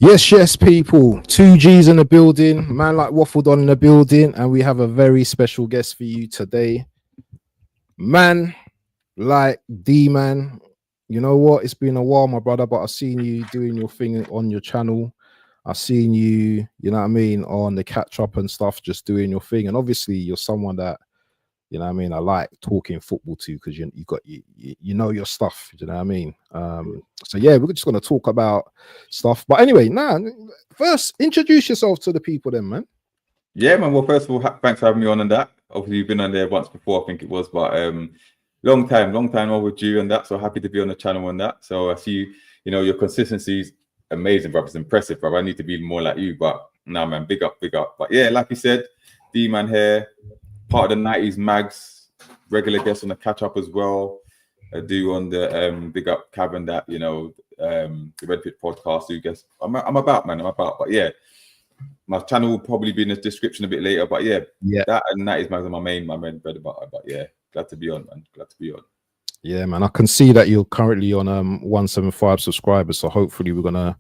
Yes, people. 2G's in the building. Man like Waffled on in the building. And we have a very special guest for you today. Man like D-Man. You know what? It's been a while, my brother, but I've seen you doing your thing on your channel. I've seen you, you know what I mean, on the catch up and stuff, just doing your thing. And obviously you're someone that, you know what I mean, I like talking football to, because you know your stuff, you know what I mean. So yeah, we're just gonna talk about stuff. But anyway, first introduce yourself to the people then, man. Yeah, man. Well, first of all, thanks for having me on that. Obviously, you've been on there once before, I think it was, but long time overdue and that. So happy to be on the channel on that. So I see you know, your consistency is amazing, bro. It's impressive, bro. I need to be more like you, but nah, man, big up. But yeah, like you said, D-Man here, part of the 90s mags, regular guest on the catch up as well. I do on the big up cabin that, you know, the Red Pit podcast. Who guess I'm about, man. But yeah, my channel will probably be in the description a bit later. But yeah, that and 90s mags are my main bread and butter. But yeah, glad to be on, man. Glad to be on. Yeah, man. I can see that you're currently on 175 subscribers, so hopefully we're gonna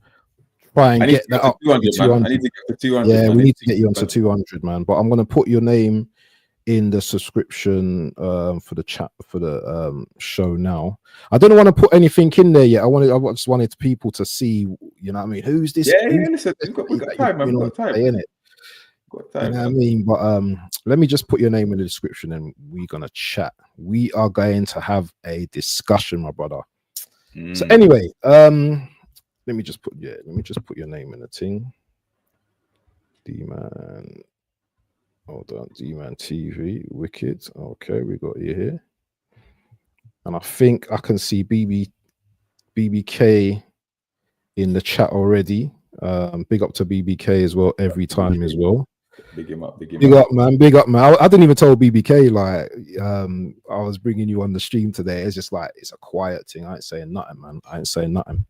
try and get that up to 200. I need to get to 200. Yeah, we need to get you onto 200, man. But I'm gonna put your name in the subscription for the chat for the show now. I don't want to put anything in there yet. I just wanted people to see, you know what I mean, who's this? Yeah, listen, we've got time, man. We've got time. You know what I mean? But let me just put your name in the description and we're gonna chat. We are going to have a discussion, my brother. So anyway, let me just put your name in the thing. D-Man. Hold on, D-Man TV, wicked. Okay, we got you here. And I think I can see BBK in the chat already. Big up to BBK as well, every time as well. Big him up, big up, man. I didn't even tell BBK like I was bringing you on the stream today. It's just like it's a quiet thing. I ain't saying nothing, man. I ain't saying nothing.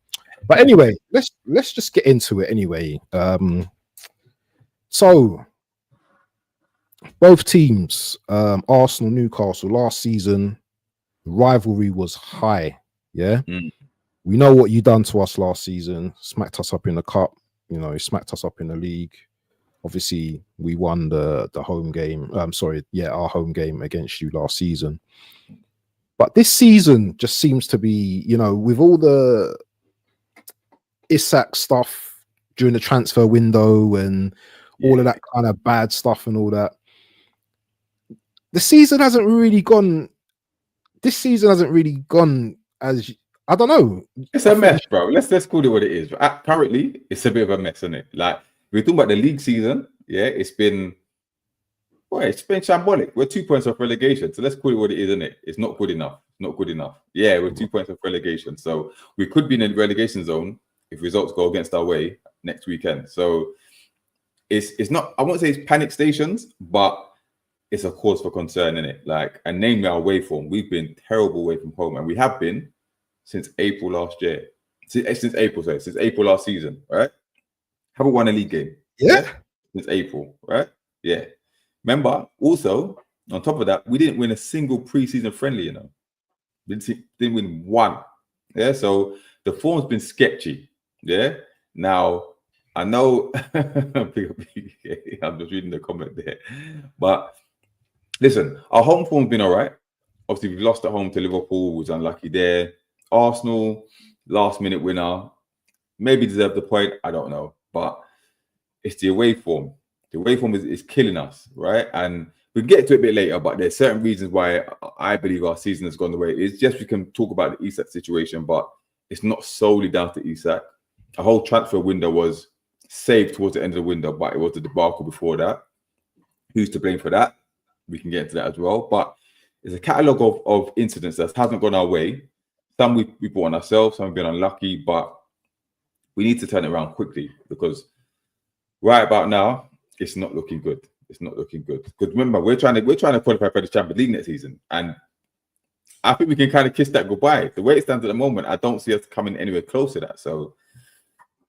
But anyway, let's just get into it anyway. So both teams, Arsenal, Newcastle, last season, rivalry was high. Yeah. We know what you done to us last season, smacked us up in the cup, you know, smacked us up in the league. Obviously, we won the home game. Our home game against you last season. But this season just seems to be, you know, with all the Isak stuff during the transfer window and all of that kind of bad stuff and all that. The season hasn't really gone. This season hasn't really gone as, I don't know. It's a mess, bro. Let's call it what it is. Currently, it's a bit of a mess, isn't it? Like we're talking about the league season. Yeah, it's been shambolic. We're 2 points off relegation. So let's call it what it is, isn't it? It's not good enough. Not good enough. Yeah, we're 2 points off relegation. So we could be in the relegation zone if results go against our way next weekend. So it's not, I won't say it's panic stations, but it's a cause for concern, isn't it? Like, and namely our away form. We've been terrible away from home, and we have been since April last year. Since April last season, right? Haven't won a league game. Yeah. Since April, right? Yeah. Remember, also, on top of that, we didn't win a single preseason friendly, you know. Didn't win one. Yeah, so the form's been sketchy. Yeah. Now, I know I'm just reading the comment there. But listen, our home form's been all right. Obviously, we've lost at home to Liverpool, was unlucky there. Arsenal, last minute winner, maybe deserved the point. I don't know. But it's the away form. The away form is killing us, right? And we'll get to it a bit later, but there's certain reasons why I believe our season has gone the way it is. Yes, we can talk about the Isak situation, but it's not solely down to Isak. A whole transfer window was saved towards the end of the window, but it was the debacle before that. Who's to blame for that? We can get into that as well. But it's a catalogue of incidents that hasn't gone our way. Some we brought on ourselves, some have been unlucky, but we need to turn it around quickly because right about now, it's not looking good. It's not looking good. Because remember, we're trying to qualify for the Champions League next season. And I think we can kind of kiss that goodbye. The way it stands at the moment, I don't see us coming anywhere close to that. So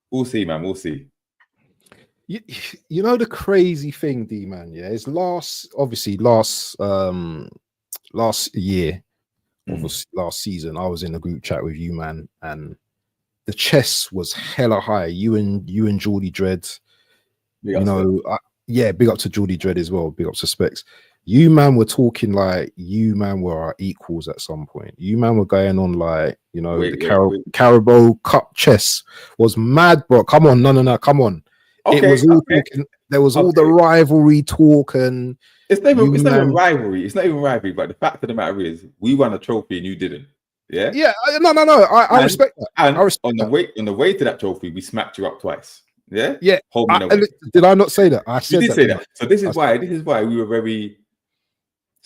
we'll see, man. We'll see. You know the crazy thing, D-Man, yeah, is last year, last season, I was in a group chat with you, man, and the chess was hella high. You and Geordie Dread, big up to Geordie Dread as well. Big up to Specs. You man were talking like you man were our equals at some point. You man were going on like, you know, Carabao Cup chess was mad, bro. Come on, no, come on. Okay, it was all talking. There was all the rivalry talk, and it's not even rivalry. It's not even rivalry. But the fact of the matter is, we won a trophy and you didn't. Yeah. Yeah. No. I respect that. And on the way to that trophy, we smacked you up twice. Yeah. Yeah. Did I not say that? I said you did say that. So this is why we were very.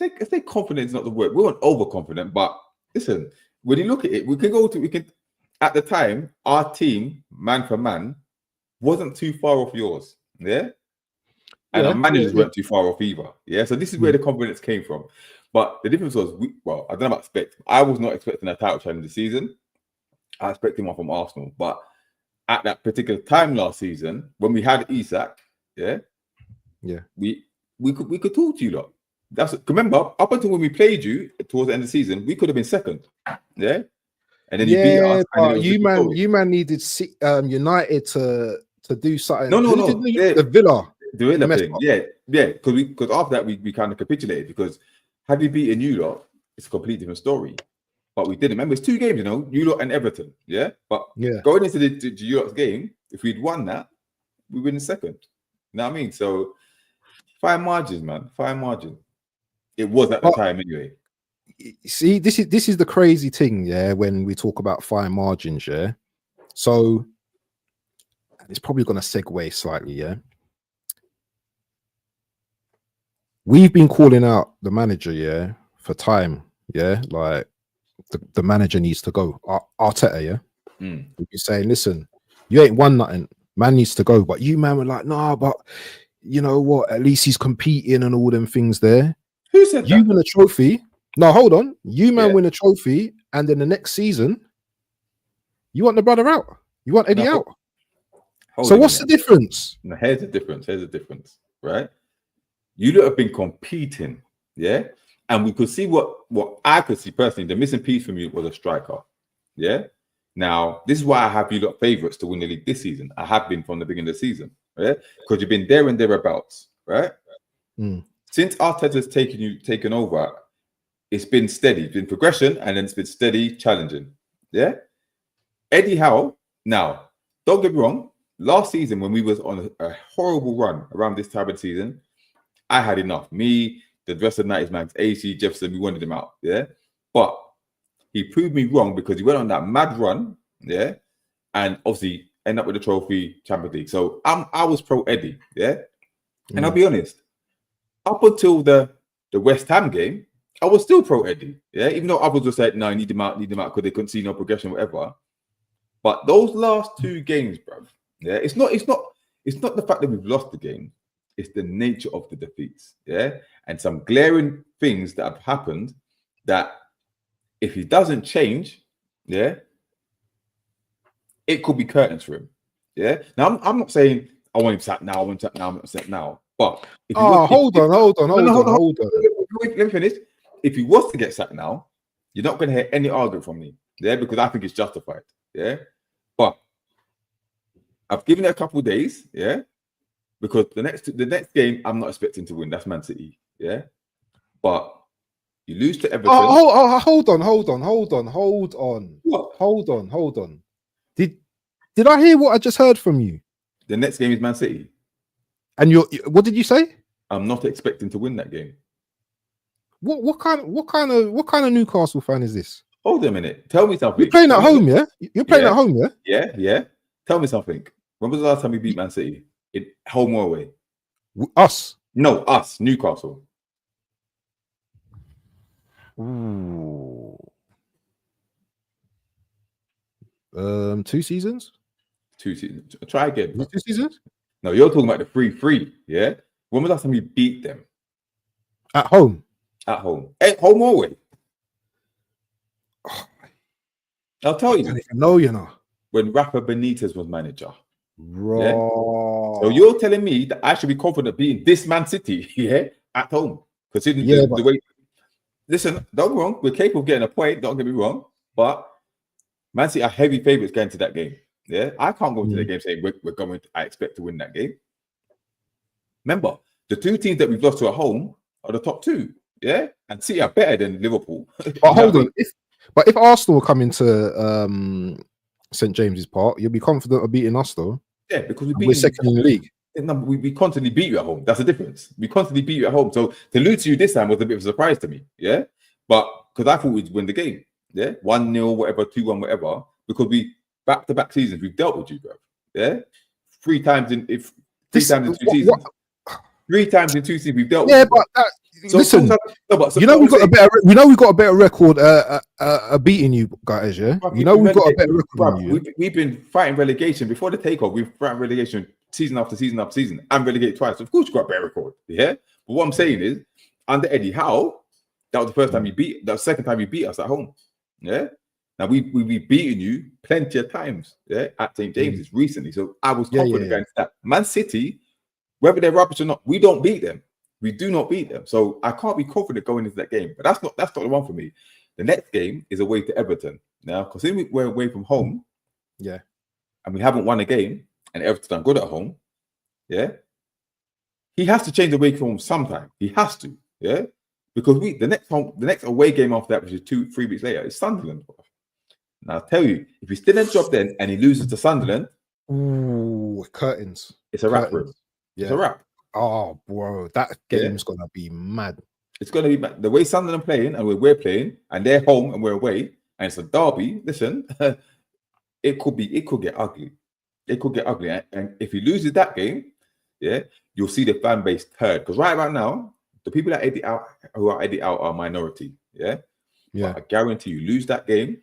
I say confident is not the word. We weren't overconfident, but listen, when you look at it, at the time, our team, man for man, wasn't too far off yours. Yeah. And our managers weren't too far off either. Yeah. So this is where the confidence came from. But the difference was, I don't know about expect. I was not expecting a title challenge this season. I expected one from Arsenal. But at that particular time last season, when we had Isak, we could talk to you lot. Remember, up until when we played you towards the end of the season, we could have been second. Yeah. And then you beat us. You man needed United to do something. No. The Villa. The Villa thing. Yeah. Because after that we kind of capitulated, because had we beaten you lot, it's a completely different story. But we didn't. Remember, it's 2 games, you know, you lot and Everton. Yeah. But going into the you lot's game, if we'd won that, we win in second. You know what I mean? So fine margins, man. Fine margin. It was at the time anyway. See, this is the crazy thing, when we talk about fine margins, so it's probably going to segue slightly, we've been calling out the manager, for time, like the manager needs to go. Arteta, we've been saying, listen, you ain't won nothing, man needs to go. But you man were like, nah, but you know what? At least he's competing and all them things there. Who said that? You win a trophy. No, hold on. You man win a trophy, and then the next season, you want the brother out. You want Eddie out. So what's the difference? No, here's the difference. Right? You lot have been competing, and we could see what I could see personally. The missing piece from you was a striker. Yeah. Now this is why I have you lot favourites to win the league this season. I have been from the beginning of the season, right? Because you've been there and thereabouts, right? Since Arteta's taken over, it's been steady. It's been progression, and then it's been steady challenging. Yeah. Eddie Howe. Now, don't get me wrong. Last season, when we was on a horrible run around this time of the season, I had enough. Me, the rest of the 90s man, AC, Jefferson, we wanted him out. Yeah. But he proved me wrong, because he went on that mad run. Yeah. And obviously end up with the trophy, Champions League. So I was pro Eddie. Yeah. And I'll be honest. Up until the West Ham game, I was still pro Eddie, even though others were saying, no, need him out, because they couldn't see no progression, whatever. But those last 2 games, bro, it's not the fact that we've lost the game, it's the nature of the defeats, and some glaring things that have happened that if he doesn't change, it could be curtains for him, Now I'm not saying I want him sacked now, I'm not sacked now. But hold on. Let me finish. If he was to get sacked now, you're not going to hear any argument from me, because I think it's justified, But I've given it a couple of days, because the next game I'm not expecting to win. That's Man City, But you lose to Everton. Hold on. What? Hold on. Did I hear what I just heard from you? The next game is Man City. And what did you say? I'm not expecting to win that game. What kind of Newcastle fan is this? Hold a minute. Tell me something. You're playing at home, yeah? You're playing at home, yeah? Yeah. Tell me something. When was the last time we beat Man City? In home or away? Us? No, us. Newcastle. Ooh. 2 seasons? 2 seasons. Try again. 2 seasons? No, you're talking about the 3-3, yeah? When was the last time we beat them? At home? At home. At home or away? I'll tell you. I don't even know, you know. When Rafa Benitez was manager. Right. Yeah? So you're telling me that I should be confident beating this Man City, at home? Considering the way... Listen, don't get me wrong. We're capable of getting a point. Don't get me wrong. But Man City are heavy favourites going to that game. Yeah, I can't go into the game saying we're going. I expect to win that game. Remember, the two teams that we've lost to at home are the top two. Yeah, and City are better than Liverpool. But hold on, if Arsenal come into St James's Park, you'll be confident of beating us, though. Yeah, because we're second in the league. No, we constantly beat you at home. That's the difference. We constantly beat you at home. So to lose to you this time was a bit of a surprise to me. Yeah, but because I thought we'd win the game. Yeah, 1-0, whatever, 2-1, whatever. Because we back-to-back seasons we've dealt with you, bro. Yeah, three times in 2 seasons. 3 times in 2 seasons we've dealt with. Yeah, but listen, we got a better record beating you guys. Yeah, we've got a better record than you. We've been fighting relegation before the takeover. We've fighting relegation season after season after season and relegated twice. So of course, you've got a better record. Yeah, but what I'm saying is, under Eddie Howe, that was the first time you beat. That was the second time you beat us at home. Yeah. Now we've beaten you plenty of times. Yeah, at St James's recently. So I was confident against that. Man City, whether they're rubbish or not, we don't beat them. We do not beat them. So I can't be confident going into that game. But that's not the one for me. The next game is away to Everton. Now, because we're away from home, yeah, and we haven't won a game, and Everton are good at home, yeah, he has to change away from home sometime. He has to, yeah, because the next away game after that, which is 2-3 weeks later, is Sunderland. Now I'll tell you, if he's still in the job then and he loses to Sunderland, curtains. It's a wrap. Yeah. It's a wrap. Oh, bro, that game's gonna be mad. It's gonna be mad. The way Sunderland are playing and we're playing, and they're home and we're away, and it's a derby. Listen, it could get ugly. It could get ugly, and if he loses that game, yeah, you'll see the fan base turn. Because right about now, the people that edit out are a minority. Yeah. But I guarantee you, lose that game,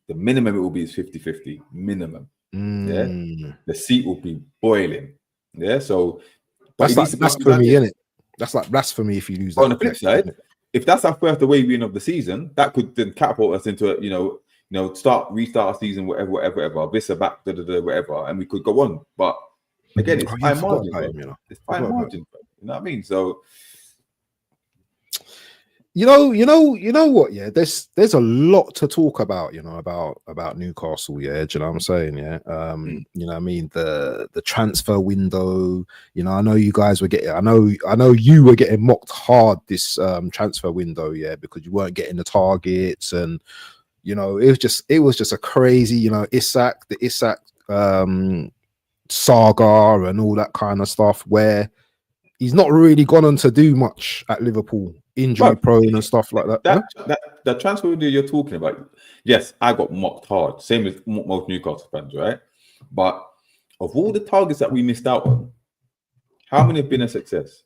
the minimum it will be is 50-50 minimum. Yeah, the seat will be boiling. Yeah, so that's like blasphemy, isn't it? That's like blasphemy if you lose. On the flip side, if that's our first away win of the season, that could then catapult us into restart our season, whatever, Vista back, whatever, and we could go on. But again, it's fine margin. It's fine margin. You know what I mean? So. You know what? Yeah, there's a lot to talk about. About Newcastle. Yeah, do you know what I'm saying? Yeah, you know what I mean. The transfer window. I know you guys were getting. I know you were getting mocked hard this transfer window. Yeah, because you weren't getting the targets, and it was just a crazy. The Isak saga and all that kind of stuff where he's not really gone on to do much at Liverpool. Injury prone and stuff like that. The transfer window you're talking about, yes, I got mocked hard, same as most Newcastle fans, right? But of all the targets that we missed out on, how many have been a success?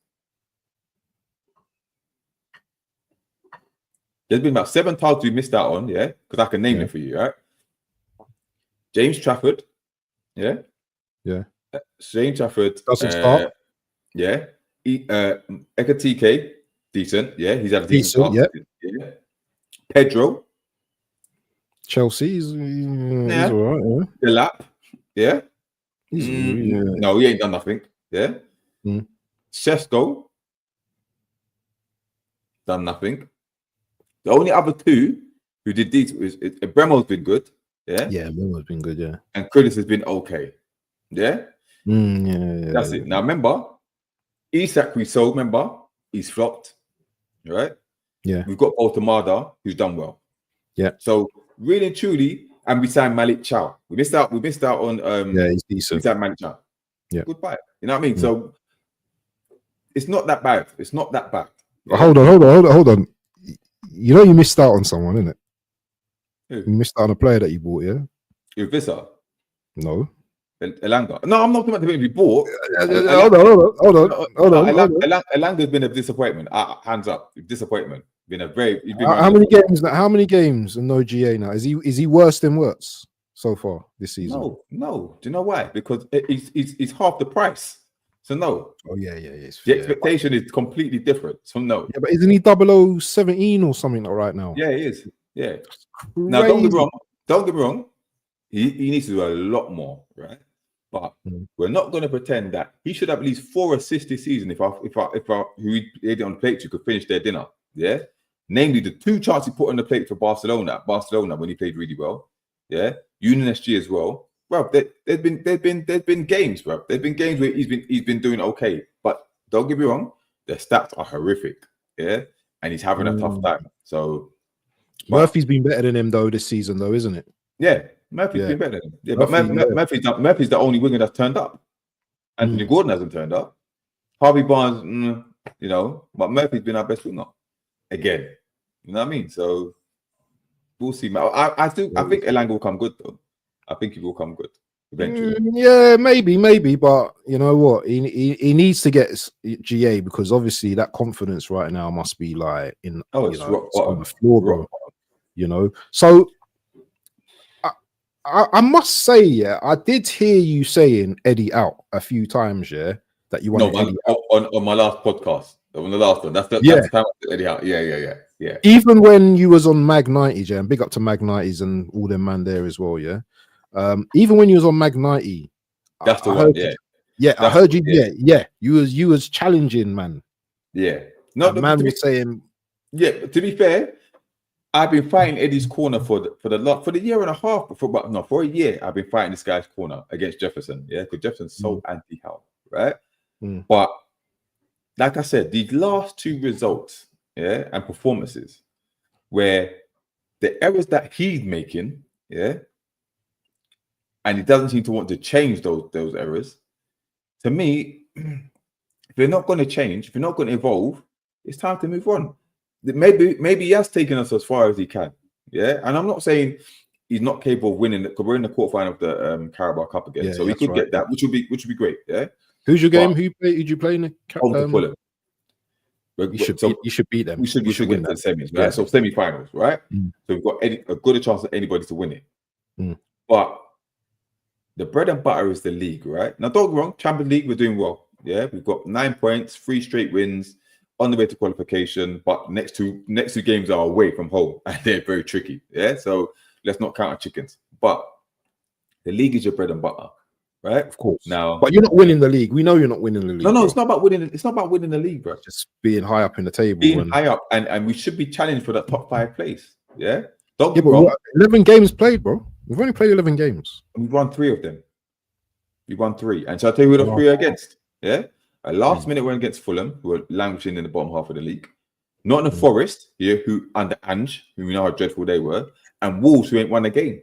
There's been about 7 targets we missed out on, yeah, because I can name it for you, right? James Trafford, yeah. James Trafford doesn't start, yeah. Ekatike. Decent, yeah. He's had a decent start. Yeah. Pedro, Chelsea, he's all right. Yeah. The lap, yeah. No, he ain't done nothing. Yeah. Sesko, done nothing. The only other 2 who did these is Bremo's been good. Yeah. Yeah, Bremo's been good. Yeah. And Curtis has been okay. Yeah. That's it. Now remember, Isak we sold. Remember, he's flopped. Right? Yeah. We've got Altamada, who's done well. Yeah. So really and truly, and we signed Malik Chow. We missed out on he's decent. We signed Malik Chow. Yeah. Goodbye. You know what I mean? So it's not that bad. It's not that bad. Yeah? Hold on. You missed out on someone, innit? You missed out on a player that you bought, yeah? With Visa? No. Elanga. No, I'm not talking about the people we bought. Hold on. Elanga's been a disappointment. Hands up, disappointment. How many games and no GA now? Is he worse than Wirtz so far this season? No. Do you know why? Because he's half the price. So no. Oh yeah. The expectation is completely different. So no. Yeah, but isn't he 0017 or something right now? Yeah, he is. Yeah. Now don't get me wrong. He needs to do a lot more, right? But we're not going to pretend that he should have at least 4 assists this season. If who he did on the plate, you could finish their dinner. Yeah, namely the 2 chances he put on the plate for Barcelona when he played really well, yeah, Union SG as well. Bro, there's been games, bro. There's been games where he's been doing okay, but don't get me wrong, the stats are horrific, yeah, and he's having a tough time. So Murphy's been better than him though this season, though, isn't it? Yeah, Murphy's been better than him. Yeah, but Murphy's the only winger that's turned up. Anthony Gordon hasn't turned up. Harvey Barnes, you know, but Murphy's been our best winger again. You know what I mean? So we'll see. I think Elanga will come good though. I think he will come good eventually. Yeah, maybe, but you know what? He needs to get GA because obviously that confidence right now must be like on the floor, bro. You know, so I must say, yeah, I did hear you saying Eddie out a few times, yeah. That you want Eddie out. On my last podcast, on the last one. That's the time I said Eddie out. Yeah. Even when you was on Mag 90s, yeah, and big up to Mag 90s and all them man there as well, yeah. Even when you was on Mag 90, that's the one. I heard you. Yeah. You was challenging, man. Yeah. No, the man was saying. Yeah. To be fair, I've been fighting Eddie's corner for the year and a half for a year. I've been fighting this guy's corner against Jefferson. Yeah, because Jefferson's so anti-Hal, right? But like I said, these last two results, yeah, and performances, where the errors that he's making, yeah, and he doesn't seem to want to change those errors. To me, if you're not going to change, if you're not going to evolve, it's time to move on. Maybe he has taken us as far as he can, yeah. And I'm not saying he's not capable of winning because we're in the quarterfinal of the Carabao Cup again, so he could get that, which would be great, yeah. Who's your game? Who did you play in the Fulham? You should beat them. We should get to the semis, right? So semi-finals, right? So we've got a good chance of anybody to win it. But the bread and butter is the league, right? Now, don't get me wrong, Champions League, we're doing well. Yeah, we've got 9 points, 3 straight wins, on the way to qualification. But next two games are away from home, and they're very tricky. Yeah, so let's not count our chickens. But the league is your bread and butter. Right, of course. Now, but you're not winning the league. We know you're not winning the league. No, it's not about winning. It's not about winning the league, bro. Just being high up in the table. High up, and we should be challenged for that top 5 place. Yeah. Don't get wrong. 11 games played, bro. We've only played 11 games. And we've won 3 of them. We won 3, and so I'll tell you who the 3 are against. Yeah. Last minute we're against Fulham, who are languishing in the bottom half of the league. Nottingham Forest, who under Ange, who we know how dreadful they were, and Wolves, who ain't won a game,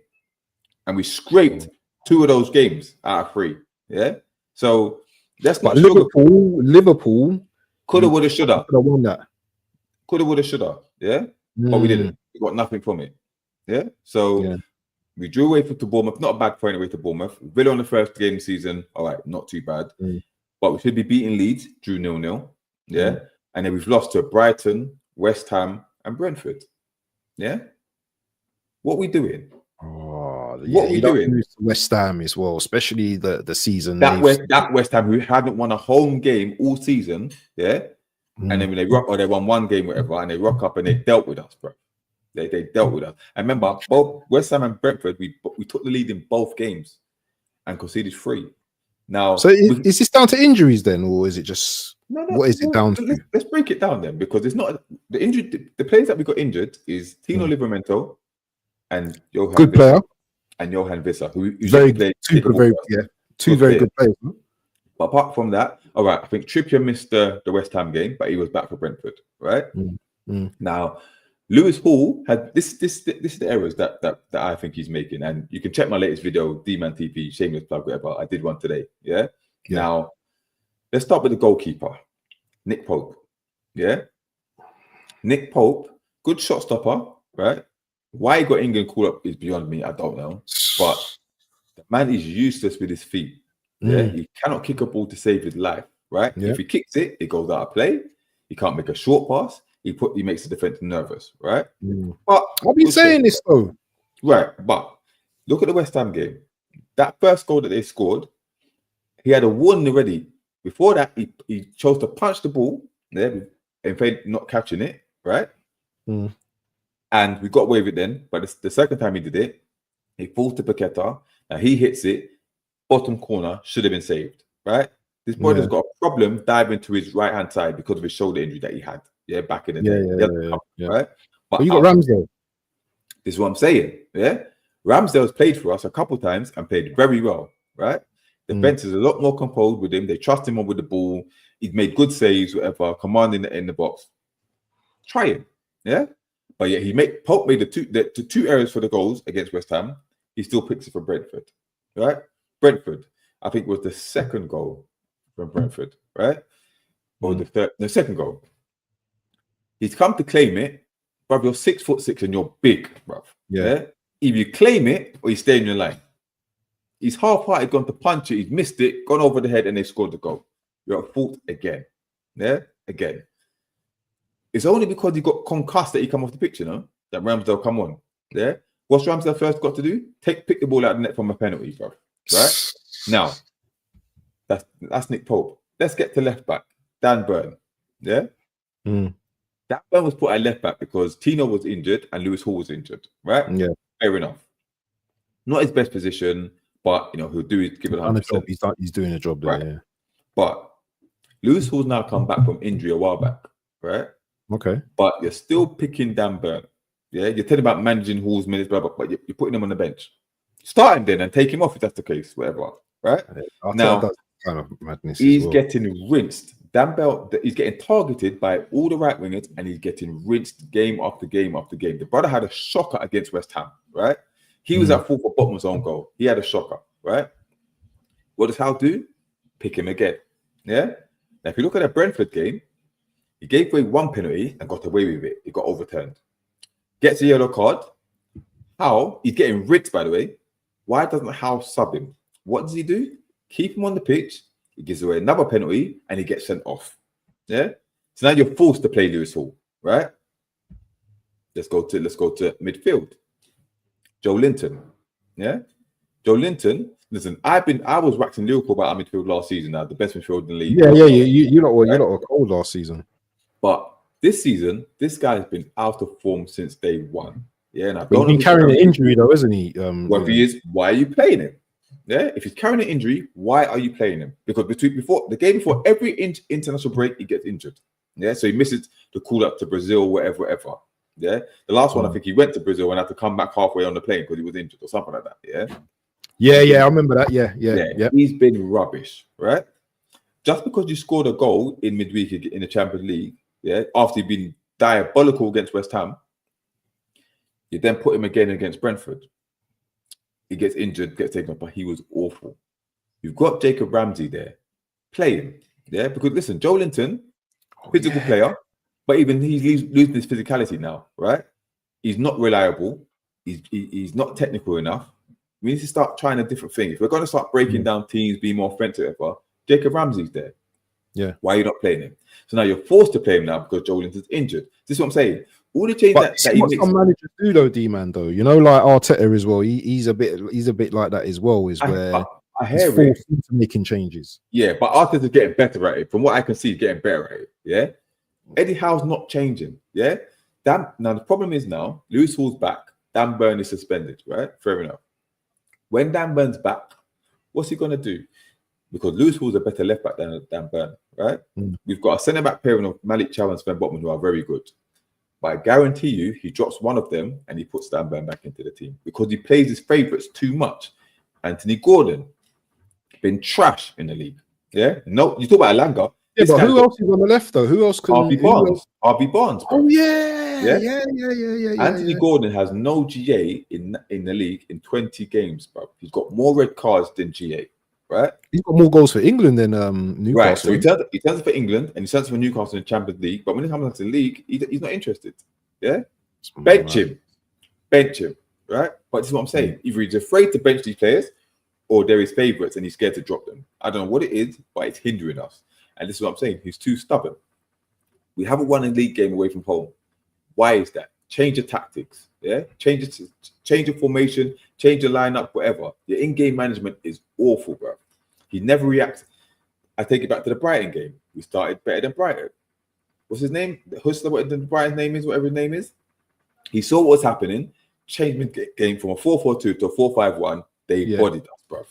and we scraped 2 of those games out of 3. Yeah. So that's not Liverpool coulda, woulda, shoulda. Could have won that. Coulda, woulda, shoulda. Yeah. But we didn't. We got nothing from it. Yeah. So we drew away to Bournemouth. Not a bad point away to Bournemouth. Villa on the first game of the season. All right, not too bad. But we should be beating Leeds, drew 0-0. Yeah. And then we've lost to Brighton, West Ham, and Brentford. Yeah. What are we doing? What are we doing? West Ham as well, especially the season. That West Ham who hadn't won a home game all season, yeah. And then when they won 1 game, whatever, and they rock up and they dealt with us, bro. They dealt with us. And remember, both West Ham and Brentford, we took the lead in both games and conceded 3. Now, so is this down to injuries then, or is it just what is it down to? Let's break it down then, because it's not the injury. The players that we got injured is Tino Livramento and Johan. Good player. And Johan Visser, who's two very good players. But apart from that, all right, I think Trippier missed the West Ham game, but he was back for Brentford, right? Now, Lewis Hall had this is the errors that I think he's making, and you can check my latest video, D-Man TV, shameless plug, whatever. I did one today, yeah. Now, let's start with the goalkeeper, Nick Pope, yeah. Nick Pope, good shot stopper, right? Why he got England called up is beyond me. I don't know. But the man is useless with his feet. Yeah, he cannot kick a ball to save his life. Right? If he kicks it, it goes out of play. He can't make a short pass. He makes the defense nervous. Right? But I've been saying this though. Right, but look at the West Ham game. That first goal that they scored, he had a warning already. Before that, he chose to punch the ball. Yeah, in fact, not catching it. Right? And we got away with it then. But the second time he did it, he falls to Paqueta. Now he hits it. Bottom corner should have been saved. Right? This boy has got a problem diving to his right-hand side because of his shoulder injury that he had. Yeah, back in the day. Yeah. Right? But you got Ramsdale. This is what I'm saying. Yeah. Ramsdale's played for us a couple times and played very well, right? The bench is a lot more composed with him. They trust him on with the ball. He's made good saves, whatever, commanding in the box. Try him, yeah. But yeah, Pope made the two errors for the goals against West Ham. He still picks it for Brentford, right? Brentford, I think, was the second goal from Brentford, right? Or the second goal. He's come to claim it, bruv. You're 6'6" and you're big, bruv. Yeah. If you claim it or you stay in your line. He's half-hearted, gone to punch it. He's missed it, gone over the head, and they scored the goal. You're at fault again. Yeah, again. It's only because he got concussed that he come off the pitch, you know, that Ramsdale come on. Yeah. What's Ramsdale first got to do? Pick the ball out of the net from a penalty, bro. Right? Now, that's Nick Pope. Let's get to left back. Dan Burn. Yeah? Dan Burn was put at left back because Tino was injured and Lewis Hall was injured. Right? Yeah. Fair enough. Not his best position, but, you know, he'll do it, give it 100%. He's doing a job there, right. Yeah. But Lewis Hall's now come back from injury a while back, right? Okay. But you're still picking Dan Burn. Yeah, you're telling about managing Hall's minutes, blah, blah, but you're putting him on the bench. Start him then and take him off if that's the case, whatever, right? Now, that's kind of madness. He's getting rinsed. Dan Bell, he's getting targeted by all the right wingers and he's getting rinsed game after game after game. The brother had a shocker against West Ham, right? He was at fault for Botman's own goal. He had a shocker, right? What does Hal do? Pick him again. Yeah? Now, if you look at that Brentford game, he gave away one penalty and got away with it. It got overturned. Gets a yellow card. Hal, he's getting rinsed, by the way. Why doesn't Hal sub him? What does he do? Keep him on the pitch. He gives away another penalty and he gets sent off. Yeah? So now you're forced to play Lewis Hall, right? Let's go to midfield. Joe Linton. Yeah? Joe Linton, listen, I was waxing lyrical about our midfield last season now, the best midfield in the league. Yeah. You lot were cold last season. But this season, this guy has been out of form since day one. Yeah, and he's been carrying an injury though, isn't he? Well, if he is, why are you playing him? Yeah, if he's carrying an injury, why are you playing him? Because before the game before every international break, he gets injured. Yeah, so he misses the call up to Brazil, whatever. Yeah, the last one I think he went to Brazil and had to come back halfway on the plane because he was injured or something like that. Yeah, I remember that. Yeah. He's been rubbish, right? Just because you scored a goal in midweek in the Champions League, yeah, after you've been diabolical against West Ham, you then put him again against Brentford. He gets injured, gets taken off, but he was awful. You've got Jacob Ramsey there. Play him, yeah? Because listen, Joe Linton, physical player, but even he's losing his physicality now, right? He's not reliable. He's not technical enough. We need to start trying a different thing. If we're going to start breaking down teams, be more offensive, Jacob Ramsey's there. Yeah. Why are you not playing him? So now you're forced to play him now because Joe Linton's injured. This is what I'm saying. All the changes that he makes. Some managers do though, D-man, though. You know, like Arteta as well. He's a bit like that as well. I hear he's forced into making changes. Yeah, but Arteta's getting better at it. From what I can see, getting better at it. Yeah. Eddie Howe's not changing. Yeah. Now the problem is now Lewis Hall's back. Dan Burn is suspended. Right. Fair enough. When Dan Burn's back, what's he gonna do? Because Lewis Hall's a better left back than Dan Burn. Right. We've got a centre back pairing of Malik Chow and Sven Botman who are very good. But I guarantee you, he drops one of them and he puts Dan Burn back into the team because he plays his favourites too much. Anthony Gordon, been trash in the league. Yeah, no, you talk about Alanga. Yeah, but who else is on the left though? Who else can? RB Barnes. Bro. Oh yeah. Anthony Gordon has no GA in the league in 20 games, bro. He's got more red cards than GA. Right, he's got more goals for England than Newcastle. Right, so he turns for England and he turns for Newcastle in the Champions League. But when it comes to the league, he's not interested. Yeah, bench him, right? But this is what I'm saying. Either he's afraid to bench these players, or they're his favourites and he's scared to drop them. I don't know what it is, but it's hindering us. And this is what I'm saying. He's too stubborn. We haven't won a league game away from home. Why is that? Change your tactics. Yeah, change your formation, change your lineup, whatever. Your in-game management is awful, bro. He never reacts. I take it back to the Brighton game. We started better than Brighton. What's his name? Hustler, what the Brighton's name is, whatever his name is. He saw what was happening, changed the game from a 4-4-2 to a 4-5-1. They bodied us, bro.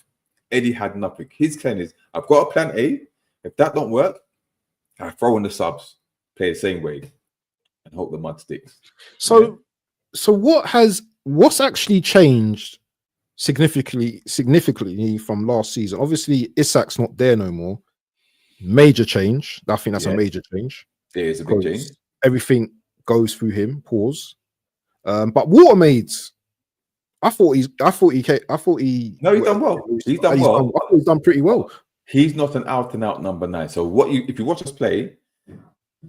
Eddie had nothing. His claim is, I've got a plan A. If that don't work, I throw in the subs, play the same way, and hope the mud sticks. So what's actually changed significantly from last season. Obviously, Isak's not there no more. Major change. I think that's a major change. There is a big change. Everything goes through him. Pause. But Watermaid's, I thought he. No, he's done well. He's done well. I thought he's done pretty well. He's not an out and out number 9. So if you watch us play,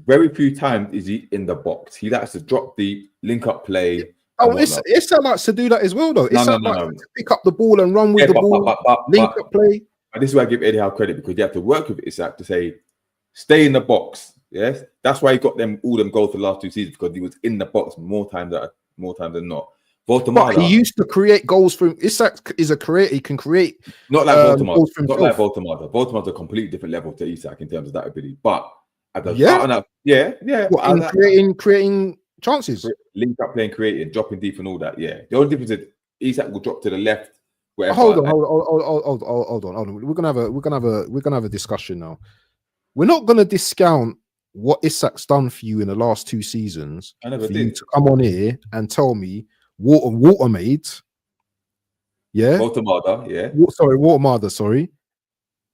very few times is he in the box. He likes to drop the link up play. Oh, Isak likes to do that as well, though. Isak likes to pick up the ball and run with the ball, link up play. But this is why I give Eddie Howe credit, because you have to work with Isak to say, stay in the box. Yes, that's why he got all them goals for the last 2 seasons, because he was in the box more times than not. But he used to create goals from Isak. Is a creator. He can create. Not like Voldemort. Not like Voldemort. Voldemort's a completely different level to Isak in terms of that ability. But creating chances, link up playing, creating, dropping deep, and all that. Yeah, the only difference is Isak will drop to the left. Hold on. We're gonna have a discussion now. We're not gonna discount what Isak's done for you in the last 2 seasons. I never for did. You to come on here and tell me Watermaid, Watermaid, sorry,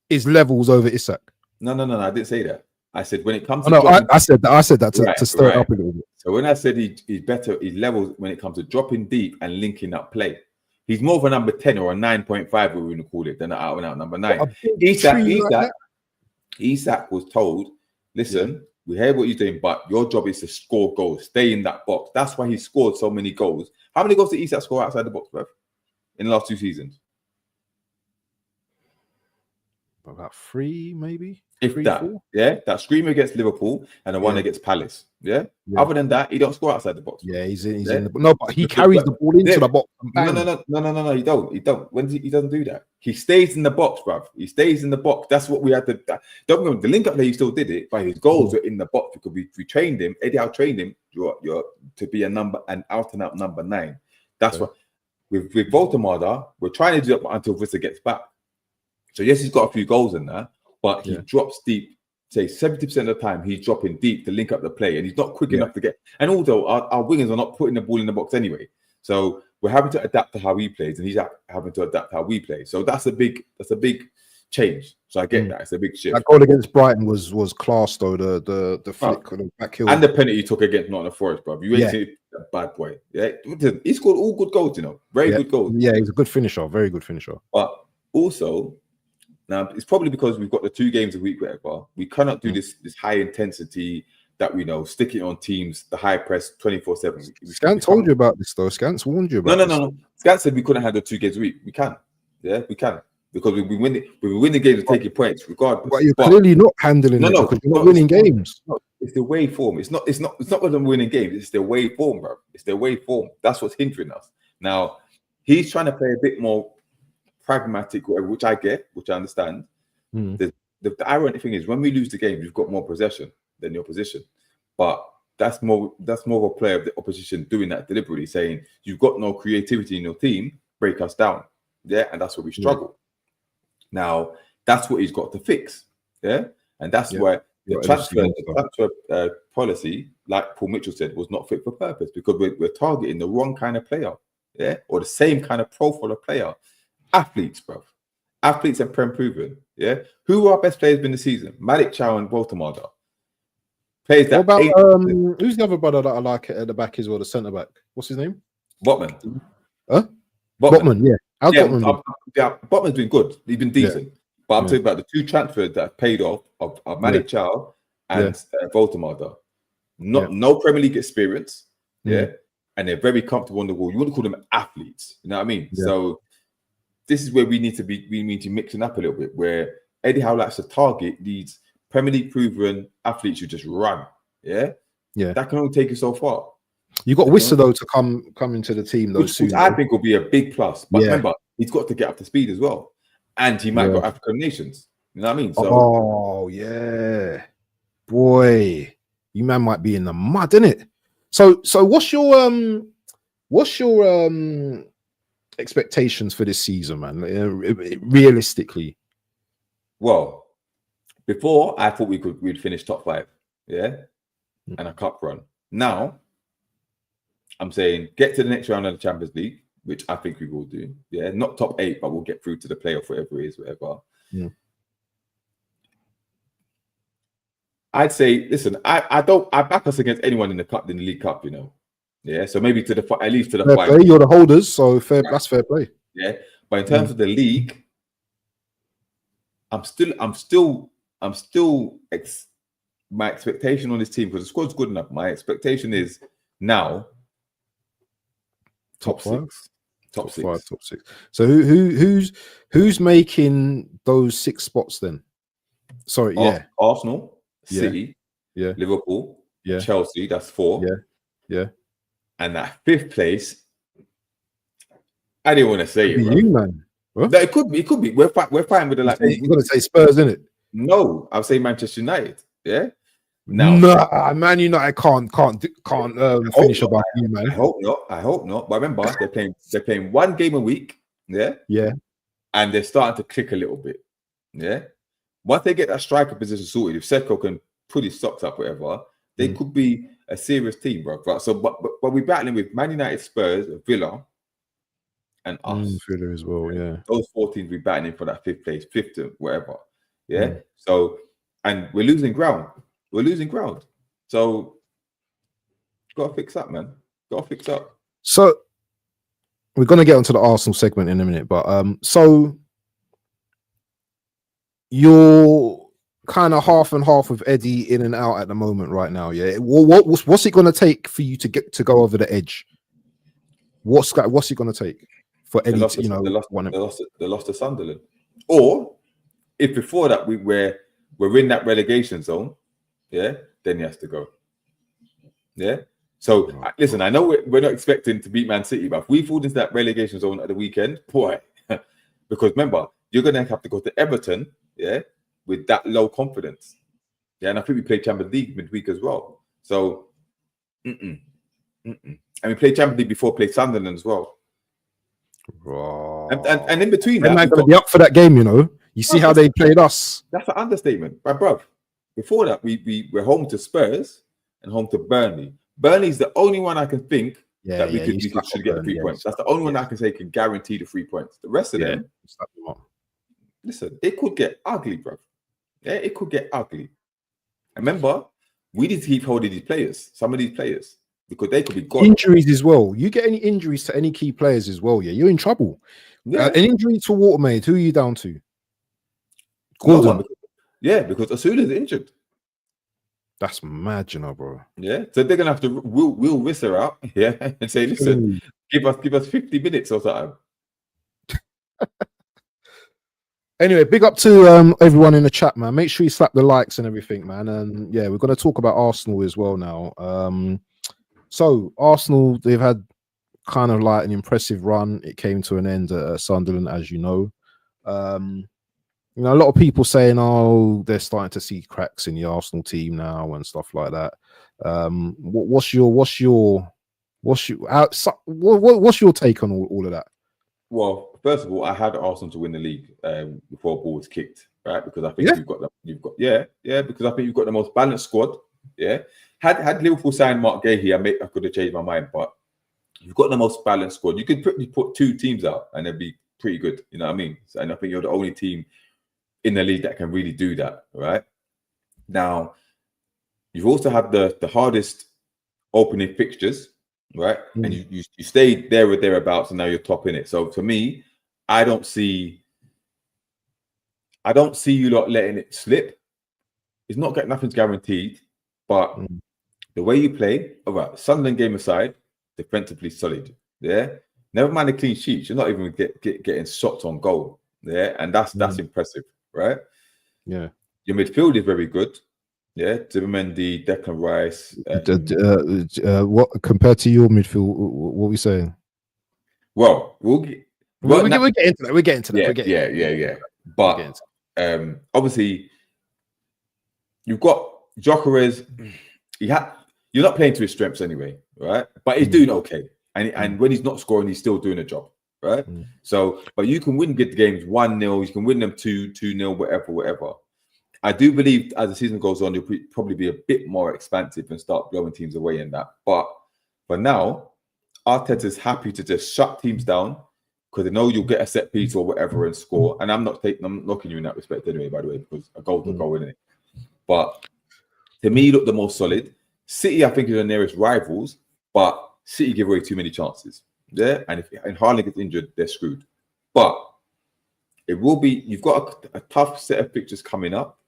is levels over Isak. No, I didn't say that. I said when it comes to I said that to stir it up a little bit. So when I said he's better, he's levels when it comes to dropping deep and linking up play. He's more of a number 10 or a 9.5, we were going to call it, than an out and out number 9. Isak was told, listen, we hear what you're doing, but your job is to score goals. Stay in that box. That's why he scored so many goals. How many goals did Isak score outside the box, bro, in the last 2 seasons? About 3, maybe. If 3, that, 4? Yeah, that screamer against Liverpool and the one against Palace. Yeah? Other than that, he don't score outside the box. Yeah, he's in the no, but he carries the ball into the box. No, he don't. When he doesn't do that, he stays in the box, bruv. He stays in the box. That's what we had to. Don't remember the link up there. He still did it, but his goals were in the box because we trained him. Eddie Howe trained him. You're to be an out and out number 9. That's what with Voldemort, we're trying to do it until Vista gets back. So yes, he's got a few goals in there, but he drops deep. Say 70% of the time he's dropping deep to link up the play, and he's not quick enough to get. And although our wingers are not putting the ball in the box anyway, so we're having to adapt to how he plays, and he's having to adapt how we play. So that's a big change. So I get that it's a big shift. That goal against Brighton was class though. The flick on the back heel and the penalty he took against Nottingham Forest, bro. You ain't seen a bad boy. Yeah, he scored all good goals. Very good goals. Yeah, he's a good finisher. Very good finisher. But also. Now, it's probably because we've got the 2 games a week, whatever. We cannot do this high intensity that we know, sticking on teams, the high press 24/7. Scant told you about this, though. Scant's warned you about No. Scant said we couldn't have the 2 games a week. We can. Yeah, we can. Because we'll be winning games and taking points, regardless. But you're clearly not handling it because you're not winning games. It's the way form. It's not whether I'm winning games. It's the way form, bro. It's the way form. That's what's hindering us. Now, he's trying to play a bit more pragmatic, whatever, which I get, which I understand. The ironic thing is when we lose the game, we've got more possession than the opposition. But that's more of a player of the opposition doing that deliberately, saying you've got no creativity in your team, break us down. Yeah, and that's where we struggle. Now that's what he's got to fix. Yeah, and that's where the transfer policy, like Paul Mitchell said, was not fit for purpose because we're targeting the wrong kind of player, or the same kind of profile of player. Athletes, bro. Athletes and Prem proven. Yeah. Who are our best players been the season? Malik Chow and Baltimore. Players that. What about who's the other brother that I like at the back as well? The centre back. What's his name? Botman. Huh? Botman. Yeah. How's Botman? Botman's been good. He's been decent. But I'm talking about the 2 transfers that have paid off of Malik Chow and Baltimore. No Premier League experience. Yeah. And they're very comfortable on the wall. You wouldn't call them athletes. You know what I mean? So this is where we need to mix it up a little bit, where Eddie Howe likes to target these Premier League proven athletes who just run. Yeah. That can only take you so far. You got Wissa though to come into the team though soon. Which I think will be a big plus. But remember, he's got to get up to speed as well. And he might go African nations. You know what I mean? So, boy, you man might be in the mud, innit? So what's your expectations for this season, man? Realistically, well, before I thought we'd finish top 5, and a cup run. Now, I'm saying get to the next round of the Champions League, which I think we will do. Yeah, not top 8, but we'll get through to the playoff, whatever it is, whatever. Yeah. I'd say, listen, I back us against anyone in the League Cup, you know. Yeah, so maybe at least to the Fair final. play, you're the holders, so fair. Right. That's fair play. Yeah, but in terms of the league, my expectation on this team, because the squad's good enough. My expectation is now top 6. Top 6. 5, top 6. So who's making those 6 spots then? Sorry, Arsenal, City, Liverpool, Chelsea. That's 4. Yeah. And that 5th place, I didn't want to say it, you, man. Huh? No, it could be. We're fine with the like. You're gonna say Spurs, isn't it? No, I'll say Manchester United. Yeah. Nah, Man United can't finish above you, man. I hope not. But remember, they're playing 1 game a week. Yeah. Yeah. And they're starting to click a little bit. Yeah. Once they get that striker position sorted, if Seko can put his socks up, whatever, they could be a serious team, bro. Right? So, but we're battling with Man United, Spurs, Villa, and us. Villa as well, yeah. Those 4 teams we're battling for that 5th place, 5th, whatever. Yeah. So, and we're losing ground. So, gotta fix up, man. Gotta fix up. So, we're gonna get onto the Arsenal segment in a minute, but so you're kind of half and half with Eddie in and out at the moment right now, yeah. What's it gonna take for you to go over the edge? What's it gonna take for Eddie to, the loss to Sunderland, or if before that we're in that relegation zone, yeah, then he has to go. Yeah. So listen, I know we're not expecting to beat Man City, but if we fall into that relegation zone at the weekend, boy, because remember, you're gonna have to go to Everton, yeah, with that low confidence. Yeah, and I think we played Champions League midweek as well. So and we played Champions League before, played Sunderland as well. Wow. And in between they're that, not going to be up for that game, you know. You see how they played us. That's an understatement, my bruv. Before that, we're home to Spurs and home to Burnley. Burnley's the only one I can think that we should get the 3 points. That's the only one I can say can guarantee the 3 points. The rest of them, listen, it could get ugly, bruv. Yeah, it could get ugly. And remember, we need to keep holding these players, some of these players, because they could be gone. Injuries as well. You get any injuries to any key players as well, yeah, you're in trouble. An injury to Watermaid, who are you down to? Gordon. No, because Asuna's injured. That's mad, you know, bro. Yeah, so they're gonna have to wheel Risser out, yeah, and say, listen, give us 50 minutes or something. Anyway, big up to everyone in the chat, man. Make sure you slap the likes and everything, man. And yeah, we're gonna talk about Arsenal as well now. So Arsenal, they've had kind of like an impressive run. It came to an end at Sunderland, as you know. You know, a lot of people saying, "Oh, they're starting to see cracks in the Arsenal team now and stuff like that." What's your take on all of that? Well, first of all, I had Arsenal to win the league before ball was kicked, right? Because I think because I think you've got the most balanced squad. Yeah, had Liverpool signed Mark Gahey, I could have changed my mind, but you've got the most balanced squad. You could put 2 teams out and they'd be pretty good. You know what I mean? So, and I think you're the only team in the league that can really do that, right? Now, you've also had the hardest opening fixtures, right? And you stayed there or thereabouts, and now you're topping it. So for me, I don't see you lot letting it slip. It's not nothing's guaranteed, but the way you play, all right, Sunderland game aside, defensively solid. Yeah, never mind the clean sheets. You're not even getting shots on goal. Yeah, and that's impressive, right? Yeah, your midfield is very good. Yeah, Zimmermandy, Declan Rice. What compared to your midfield? What are we saying? Well, we'll get into that. We're getting to that. Yeah. But obviously, you've got Gyökeres. You're not playing to his strengths anyway, right? But he's doing okay, and when he's not scoring, he's still doing a job, right? So, but you can win good games 1-0. You can win them 2-0, whatever. I do believe as the season goes on, you'll probably be a bit more expansive and start blowing teams away in that. But for now, Arteta's happy to just shut teams down because they know you'll get a set piece or whatever and score. And I'm not knocking you in that respect anyway, by the way, because a goal's a goal, isn't it? But to me, look the most solid. City, I think, are the nearest rivals, but City give away too many chances. Yeah, and if Haaland gets injured, they're screwed. But it will be. You've got a tough set of pictures coming up,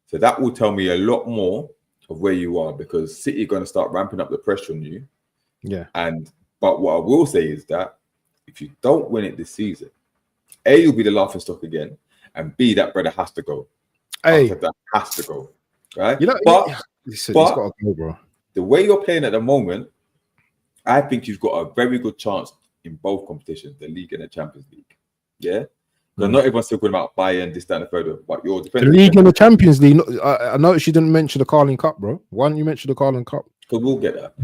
so that will tell me a lot more of where you are because City are going to start ramping up the pressure on you. Yeah, but what I will say is that if you don't win it this season, A, you'll be the laughing stock again, and B, that brother has to go. Hey, that has to go, right? You know, but he's got to go, bro. The way you're playing at the moment, I think you've got a very good chance in both competitions, the league and the Champions League. Yeah, because not everyone's talking about Bayern, this, that, and the third. But you're the league and the Champions League. I noticed you didn't mention the Carling Cup, bro. Why didn't you mention the Carling Cup? Because we'll get that.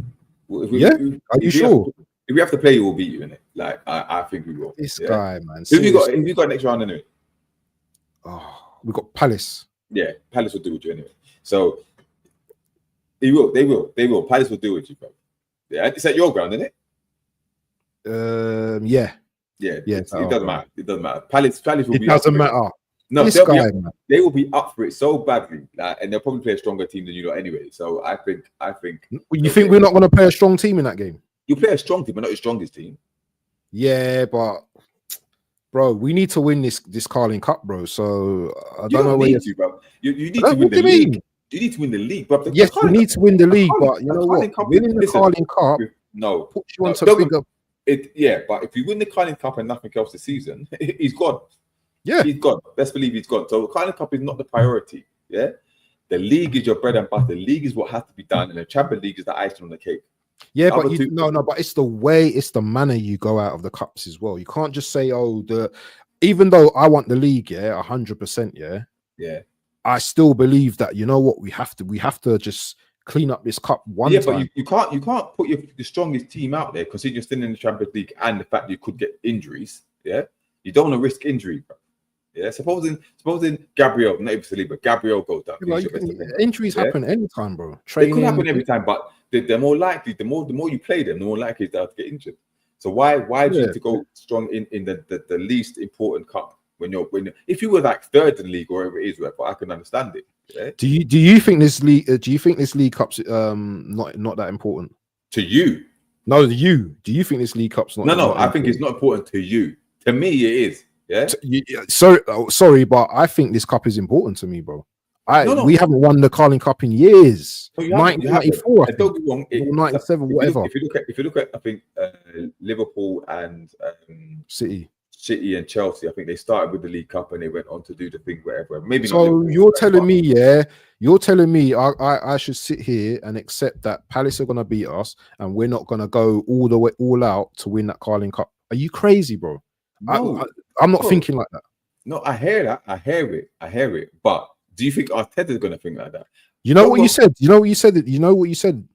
Are you sure? If we have to play, we'll beat you in it. Like I think we will. This guy, man. Who have you got next round anyway? Oh, we got Palace. Yeah, Palace will do with you anyway. So they will. Palace will do with you, bro. Yeah, it's at your ground, isn't it? Yeah. It doesn't matter. It doesn't matter. Palace will be. It doesn't matter. No, they will be up for it so badly, and they'll probably play a stronger team than you lot anyway. So I think. You think we're not going to play a strong team in that game? You play a strong team, but not your strongest team. Yeah, but bro, we need to win this Carling Cup, bro. So I don't know where you bro. You need to win the league. You need to win the league, bro. Yes, we need to win the league, but you know what? Winning the Carling Cup, puts you onto bigger. But if you win the Carling Cup and nothing else this season, he's gone. Yeah, he's gone. Best believe he's gone. So the Carling Cup is not the priority. Yeah, the league is your bread and butter. The league is what has to be done, and the Champions League is the icing on the cake. Yeah, but but it's the manner you go out of the cups as well. You can't just say, even though I want the league, 100%, yeah. I still believe that you know what we have to just clean up this cup one time. But you can't put the strongest team out there because you're still in the Champions League and the fact you could get injuries. Yeah, you don't want to risk injury, bro. Yeah, supposing Gabriel, not even Saliba, Gabriel goes down. Injuries happen anytime, bro. They could happen every time, but they're more likely. The more you play them, the more likely they are to get injured. So why do you need to go strong in the least important cup when if you were like third in the league or whatever it is, but I can understand it. Yeah? Do you think this league? Do you think this league cup's not that important to you? No, you. Do you think this league cup's not? No. I think it's not important to you. To me, it is. Yeah. Sorry, but I think this cup is important to me, bro. We haven't won the Carling Cup in years. 1994, don't get wrong. 97, whatever. If you look at, I think Liverpool and City and Chelsea, I think they started with the League Cup and they went on to do the thing wherever. Maybe. So you're telling me, I should sit here and accept that Palace are gonna beat us and we're not gonna go all out to win that Carling Cup? Are you crazy, bro? No, I'm not thinking like that. No, I hear that. I hear it. But do you think Arteta's going to think like that? You know what you said? You know what you said?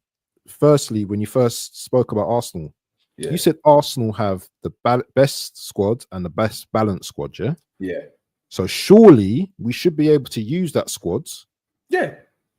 Firstly, when you first spoke about Arsenal, you said Arsenal have the best squad and the best balanced squad, yeah? Yeah. So surely we should be able to use that squad. Yeah.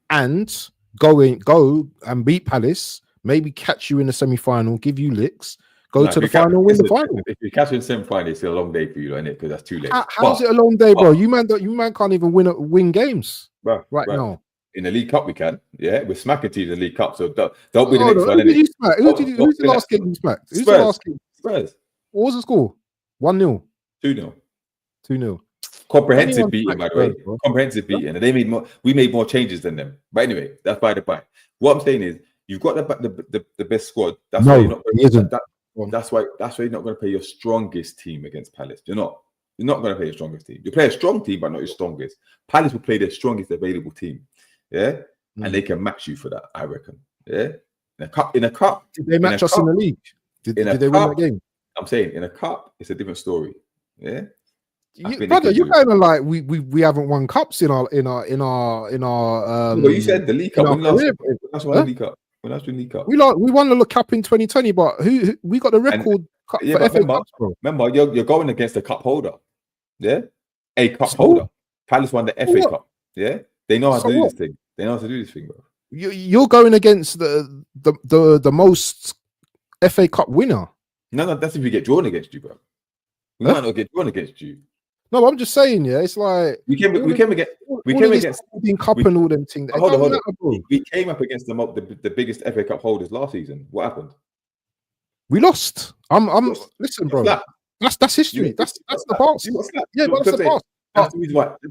And go and beat Palace, maybe catch you in the semi-final, give you licks. Go to the final, win the final. If you catch in semi-final, it's a long day for you, isn't it? Because that's too late. How's it a long day, bro? You man can't even win games right now. In the League Cup, we can. Yeah, we're smacking teams in the League Cup, so don't be the next one. Who did you smack? Who's the last game you smacked? Who's the last game? Spurs. What was the score? 1-0. 2-0. 2-0. Comprehensive beating, by the way. Comprehensive beating, and they made more. We made more changes than them. But anyway, that's by the by. What I'm saying is, you've got the best squad. That's why you're not. That's why you're not going to play your strongest team against Palace. You're not going to play your strongest team. You play a strong team, but not your strongest. Palace will play their strongest available team. Yeah, and they can match you for that, I reckon. Yeah, in a cup. Did they match us in the league? Did they win that game? I'm saying in a cup, it's a different story. Yeah, brother, you're kind of like we haven't won cups in our. Well, you said the League Cup. That's why the League Cup. When I was doing League Cup, we won the Cup in 2020, but who we got the record cup for FA Cups, bro? Remember, you're going against a cup holder, yeah, a cup holder. Palace won the FA Cup, yeah. They know how to do this thing. They know how to do this thing, bro. You're going against the most FA Cup winner. No, that's if we get drawn against you, bro. We might not get drawn against you. No, I'm just saying, yeah. It's like we came against cup and all them things. Hold on. We came up against the biggest FA Cup holders last season. What happened? We lost. Listen, bro. That's history. That's the past. Yeah, but that's the past. That's the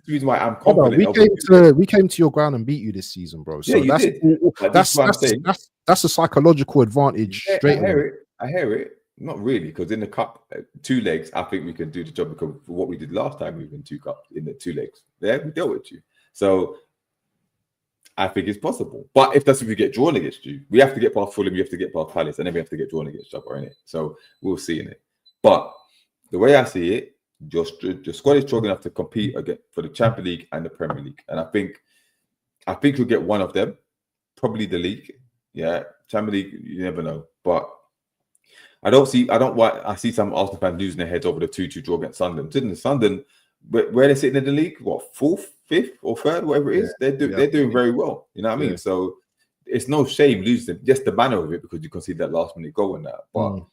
reason why I'm confident. We came to your ground and beat you this season, bro. So that's a psychological advantage. I hear it. Not really, because in the cup, 2 legs, I think we can do the job because for what we did last time, we won 2 cups in the 2 legs. Yeah, we dealt with you. So I think it's possible. But if we get drawn against you, we have to get past Fulham, we have to get past Palace, and then we have to get drawn against each other, innit? So we'll see in it. But the way I see it, your squad is strong enough to compete again for the Champions League and the Premier League. And I think you'll get one of them, probably the league. Yeah, Champions League, you never know. But I see some Arsenal fans losing their heads over the 2-2 draw against Sunderland. Didn't Sunderland, where they're sitting in the league, what, 4th, 5th, or 3rd, whatever it is, they're doing very well. You know what I mean? So it's no shame losing them. Just the manner of it, because you can see that last minute goal in that. But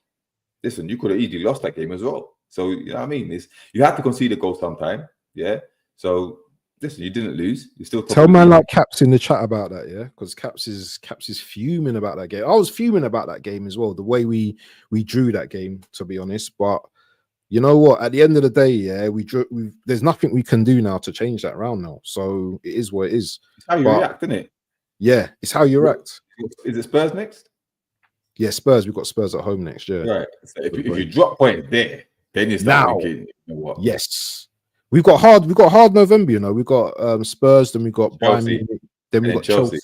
listen, you could have easily lost that game as well. So you know what I mean? You have to concede a goal sometime. Yeah. So listen, you didn't lose. You still tell man like Caps in the chat about that, yeah, because Caps is fuming about that game. I was fuming about that game as well. The way we drew that game, to be honest. But you know what? At the end of the day, yeah, there's nothing we can do now to change that round now. So it is what it is. It's how you react, isn't it? Yeah, it's how you react. Is it Spurs next? Yeah, Spurs. We've got Spurs at home next year. Right. So if you drop points there, then you start thinking, you know what? Yes. We've got hard November, you know. We've got Spurs, then we've got Chelsea, Bayern, then we've got Chelsea,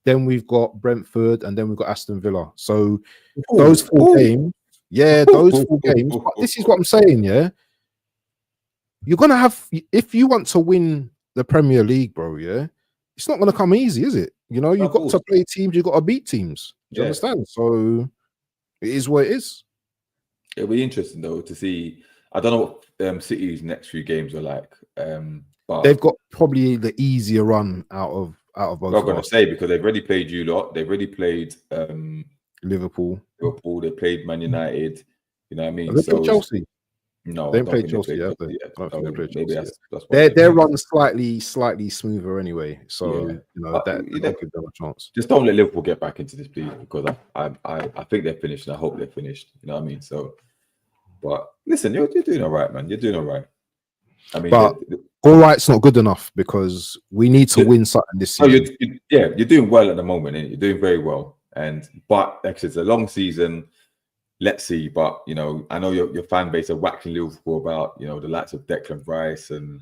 then we've got Brentford, and then we've got Aston Villa. So those 4 games, those 4 games. But this is what I'm saying, yeah. You're gonna have, if you want to win the Premier League, bro, yeah, it's not gonna come easy, is it? You know, you've got to play teams, you've got to beat teams. Do you understand? So it is what it is. It'll be interesting though to see. I don't know what City's next few games are like, but they've got probably the easier run out of both. I'm not going to say, because they've already played you lot. They've already played Liverpool. They played Man United. You know what I mean? They played Chelsea. No, they played Chelsea. Yeah, they played Chelsea. That's their run slightly smoother anyway. So you know that give them a chance. Just don't let Liverpool get back into this, please, because I think they're finished, and I hope they're finished. You know what I mean? So. But listen, you're doing all right, man. You're doing all right. I mean, but all right's not good enough, because we need to win something this season. You're doing well at the moment, and you're doing very well. But like it's a long season. Let's see. But you know, I know your fan base are waxing Liverpool about, you know, the likes of Declan Rice and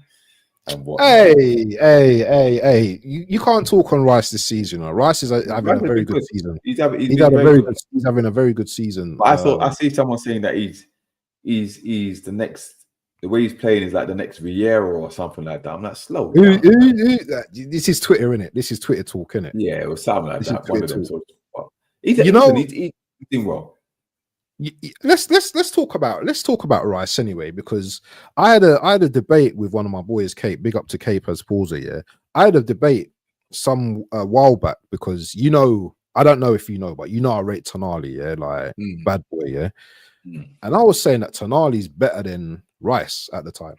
what. Hey! You can't talk on Rice this season. Rice is having a very good season. He's having a very good season. But I see someone saying that he's the next. The way he's playing is like the next Vieira or something like that. I'm like, slow. This is Twitter, innit? This is Twitter talk, innit? Yeah, it was something like that. One of them. He's doing well. Let's talk about Rice anyway, because I had a debate with one of my boys, Cape. Big up to Cape as Pauser, yeah. I had a debate some while back, because you know, I don't know if you know, but you know I rate Tonali, yeah, like bad boy, yeah. And I was saying that Tonali's better than Rice at the time.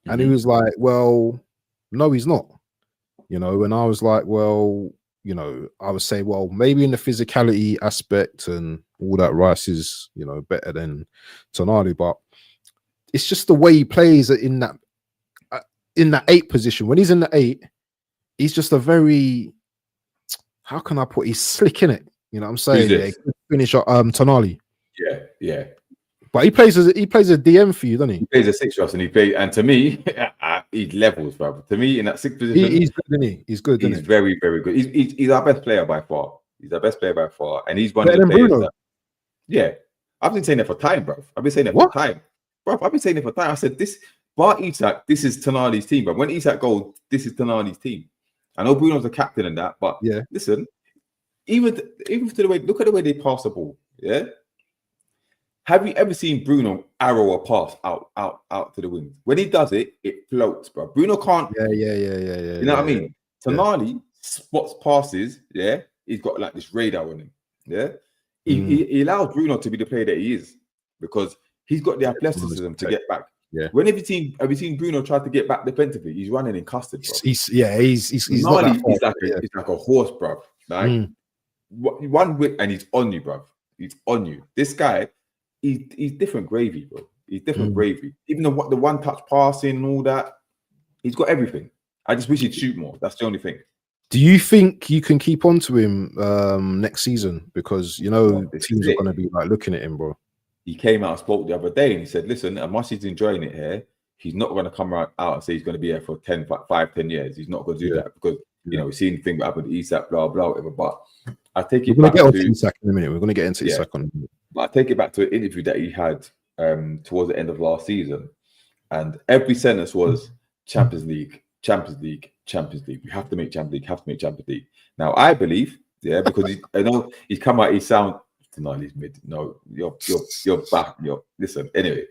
And he was like, well, no, he's not. You know, and I was like, well, you know, I would say, well, maybe in the physicality aspect and all that, Rice is, you know, better than Tonali, but it's just the way he plays in that 8 position. When he's in the 8, he's just a very, how can I put, he's slick in it. You know what I'm saying? Yeah, finish Tonali. Yeah. But he plays a DM for you, doesn't he? He plays a 6 for us, and to me, he levels, bro. To me, in that 6th position, he's good, isn't he? He's good, isn't he? He's very, very good. He's our best player by far. He's our best player by far, and he's one better of the players. I've been saying that for time, bro. I've been saying that for time, bro. I've been saying it for time. I said this. Bar Isak, this is Tonali's team, but when Isak goes, this is Tonali's team. I know Bruno's the captain and that, but listen, even to the way, look at the way they pass the ball. Yeah. Have you ever seen Bruno arrow a pass out to the wings? When he does it, it floats, bro. Bruno can't. Yeah. You know what I mean? Tonali spots passes. Yeah, he's got like this radar on him. Yeah, he allows Bruno to be the player that he is because he's got the athleticism to get back. Yeah. When have you seen Bruno try to get back defensively? He's running in custard, bro. He's not that far. He's like a horse, bro. Like one whip and he's on you, bro. He's on you. This guy, he's different gravy, bro. He's different gravy. Even the one touch passing and all that, he's got everything. I just wish he'd shoot more. That's the only thing. Do you think you can keep on to him next season? Because teams are going to be like looking at him, bro. He came out and spoke the other day and he said, listen, as much as he's enjoying it here, he's not going to come out and say he's going to be here for 10 years. He's not going to do that because, we've seen the thing that happened to Isak, blah, blah, whatever. But I take it back to Isak in a minute. We're going to get into Isak in a minute. But I take it back to an interview that he had towards the end of last season. And every sentence was Champions League, Champions League, Champions League. We have to make Champions League, have to make Champions League. Now, I believe, because I know he's come out, he sound, no, he's mid. No, you're back. Listen, anyway.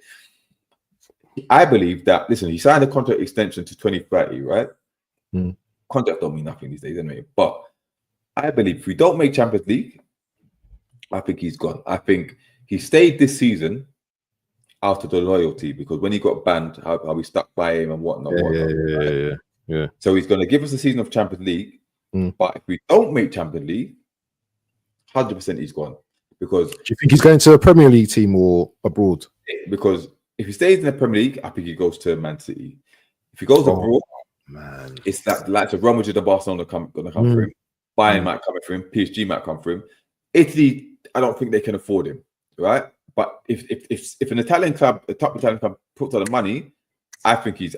I believe that, listen, he signed a contract extension to 2030, right? Contract don't mean nothing these days, anyway. But I believe if we don't make Champions League, I think he's gone. I think he stayed this season out of the loyalty because when he got banned, how we stuck by him and whatnot. Yeah. So he's going to give us a season of Champions League. But if we don't make Champions League, 100% he's gone. Because do you think he's going to a Premier League team or abroad? Because if he stays in the Premier League, I think he goes to Man City. If he goes abroad, man, it's that like the Real Madrid and Barcelona going to come for him. Bayern might come for him. PSG might come for him. Italy, I don't think they can afford him, right? But if an Italian club, a top Italian club, puts all the money, I think he's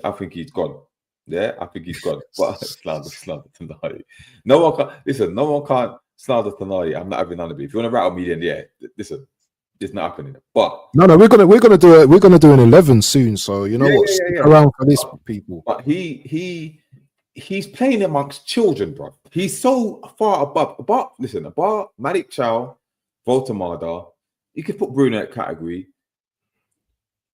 gone. Yeah, I think he's gone. But slander Tonali. No one can't slander Tonali. I'm not having none of it. If you want to rattle me, then listen, it's not happening. But no, we're gonna do an 11 soon. So stick around for this, people. But he's playing amongst children, bro. He's so far above. Listen, above Malik Chow, Voltamada. You could put Bruno in that category.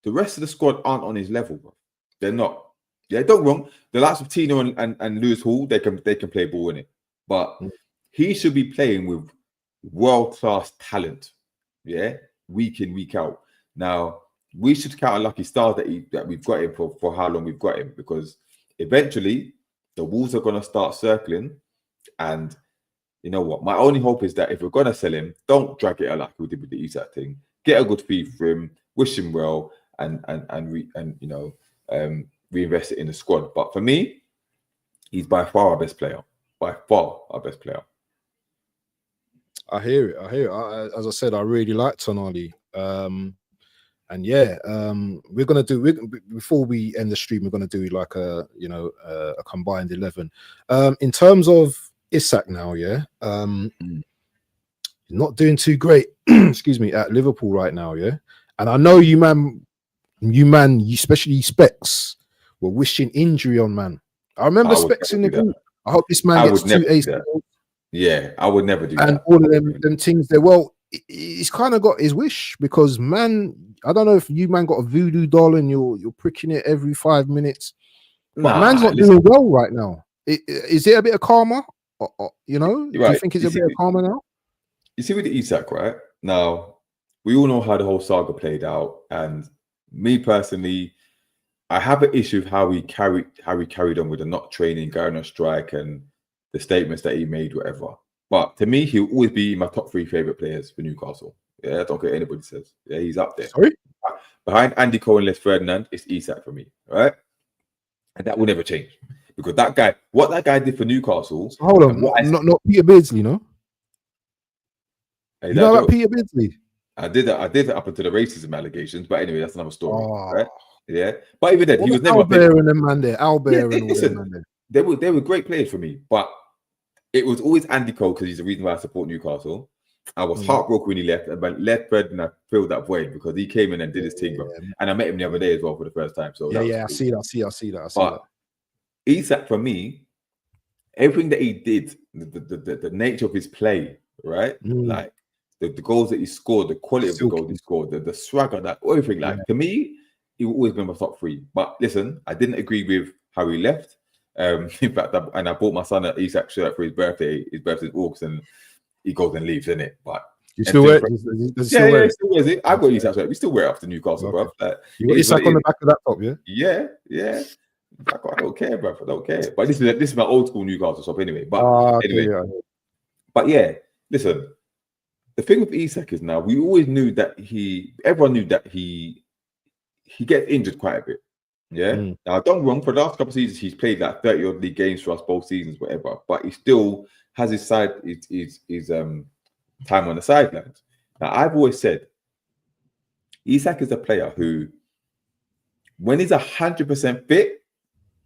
The rest of the squad aren't on his level, bro. They're not. Yeah, don't wrong. The likes of Tino and Lewis Hall, they can play ball in it. But he should be playing with world-class talent. Yeah, week in, week out. Now, we should count a lucky star that we've got him for how long we've got him, because eventually the Wolves are going to start circling. And you know what? My only hope is that if we're going to sell him, don't drag it out like we did with the Isak thing. Get a good fee for him, wish him well, and reinvest it in the squad. But for me, he's by far our best player. By far our best player. I hear it. As I said, I really like Tonali. We're gonna do before we end the stream. We're gonna do like a combined 11. In terms of Isak now, not doing too great. Excuse me, at Liverpool right now, And I know you especially Specs, were wishing injury on man. I remember Specs in the group. I hope this man gets 2 ACLs. Yeah, I would never do that. And all of them things there. Well, he's kind of got his wish because man, I don't know if you got a voodoo doll and you're pricking it every 5 minutes. But man's not doing well right now. Is there a bit of karma? Do you think it's a bit of karma now? You see with the Isak, right? Now, we all know how the whole saga played out. And me personally, I have an issue with how he carried on with the not training, going on strike, and the statements that he made, whatever. But to me, he'll always be my top 3 favorite players for Newcastle. Yeah, I don't care what anybody says. Yeah, he's up there. Sorry? Behind Andy Cole and Les Ferdinand, it's Isak for me, right? And that will never change because what that guy did for Newcastle. So hold on, not Peter Beardsley, no? Hey, you know about Peter Beardsley? I did that up until the racism allegations, but anyway, that's another story, right? Yeah, but even then, he was never Albert and them man there. Albert and all them man there. They were great players for me, but it was always Andy Cole because he's the reason why I support Newcastle. I was heartbroken when he left, but left Fred I filled that void because he came in and did his thing, bro. And I met him the other day as well for the first time. So I see that. But Isak, for me, everything that he did, the nature of his play, right? Like the goals that he scored, the quality of the goals he scored, the swagger, that everything. Like to me, he will always been my top 3. But listen, I didn't agree with how he left. In fact, I bought my son an Isak shirt for his birthday. His birthday's August, and he goes and leaves, innit? But You still wear it? Yeah, he still wears it. I've got Isak shirt. We still wear it after Newcastle, bro. Like, you got Isak on the back of that top, yeah? Yeah. I don't care, bro. I don't care. But this is my old school Newcastle shop anyway. But But yeah, listen. The thing with Isak is now we always knew that everyone knew that he gets injured quite a bit. Yeah. Now, don't get me wrong, for the last couple of seasons, he's played like 30 odd league games for us both seasons, whatever. But he still has his time on the sidelines. Now, I've always said Isak is a player who, when he's 100% fit,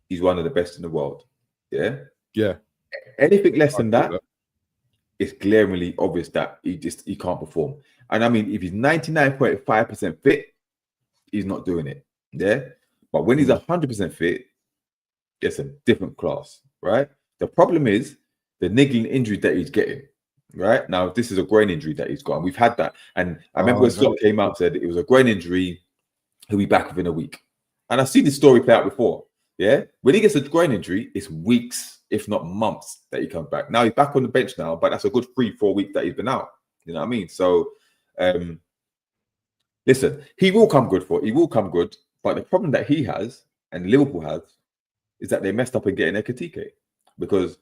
he's one of the best in the world. Yeah. Yeah. Anything less than that, it's glaringly obvious that he can't perform. And I mean, if he's 99.5% fit, he's not doing it. Yeah. But when he's 100% fit, it's a different class, right? The problem is the niggling injury that he's getting. Right now, this is a groin injury that he's got. And we've had that. And I remember when Slot came out and said it was a groin injury, he'll be back within a week. And I've seen this story play out before. Yeah. When he gets a groin injury, it's weeks, if not months, that he comes back. Now he's back on the bench now, but that's a good 3-4 weeks that he's been out. You know what I mean? So listen, he will come good. But the problem that he has and Liverpool has is that they messed up in getting Ekitike, because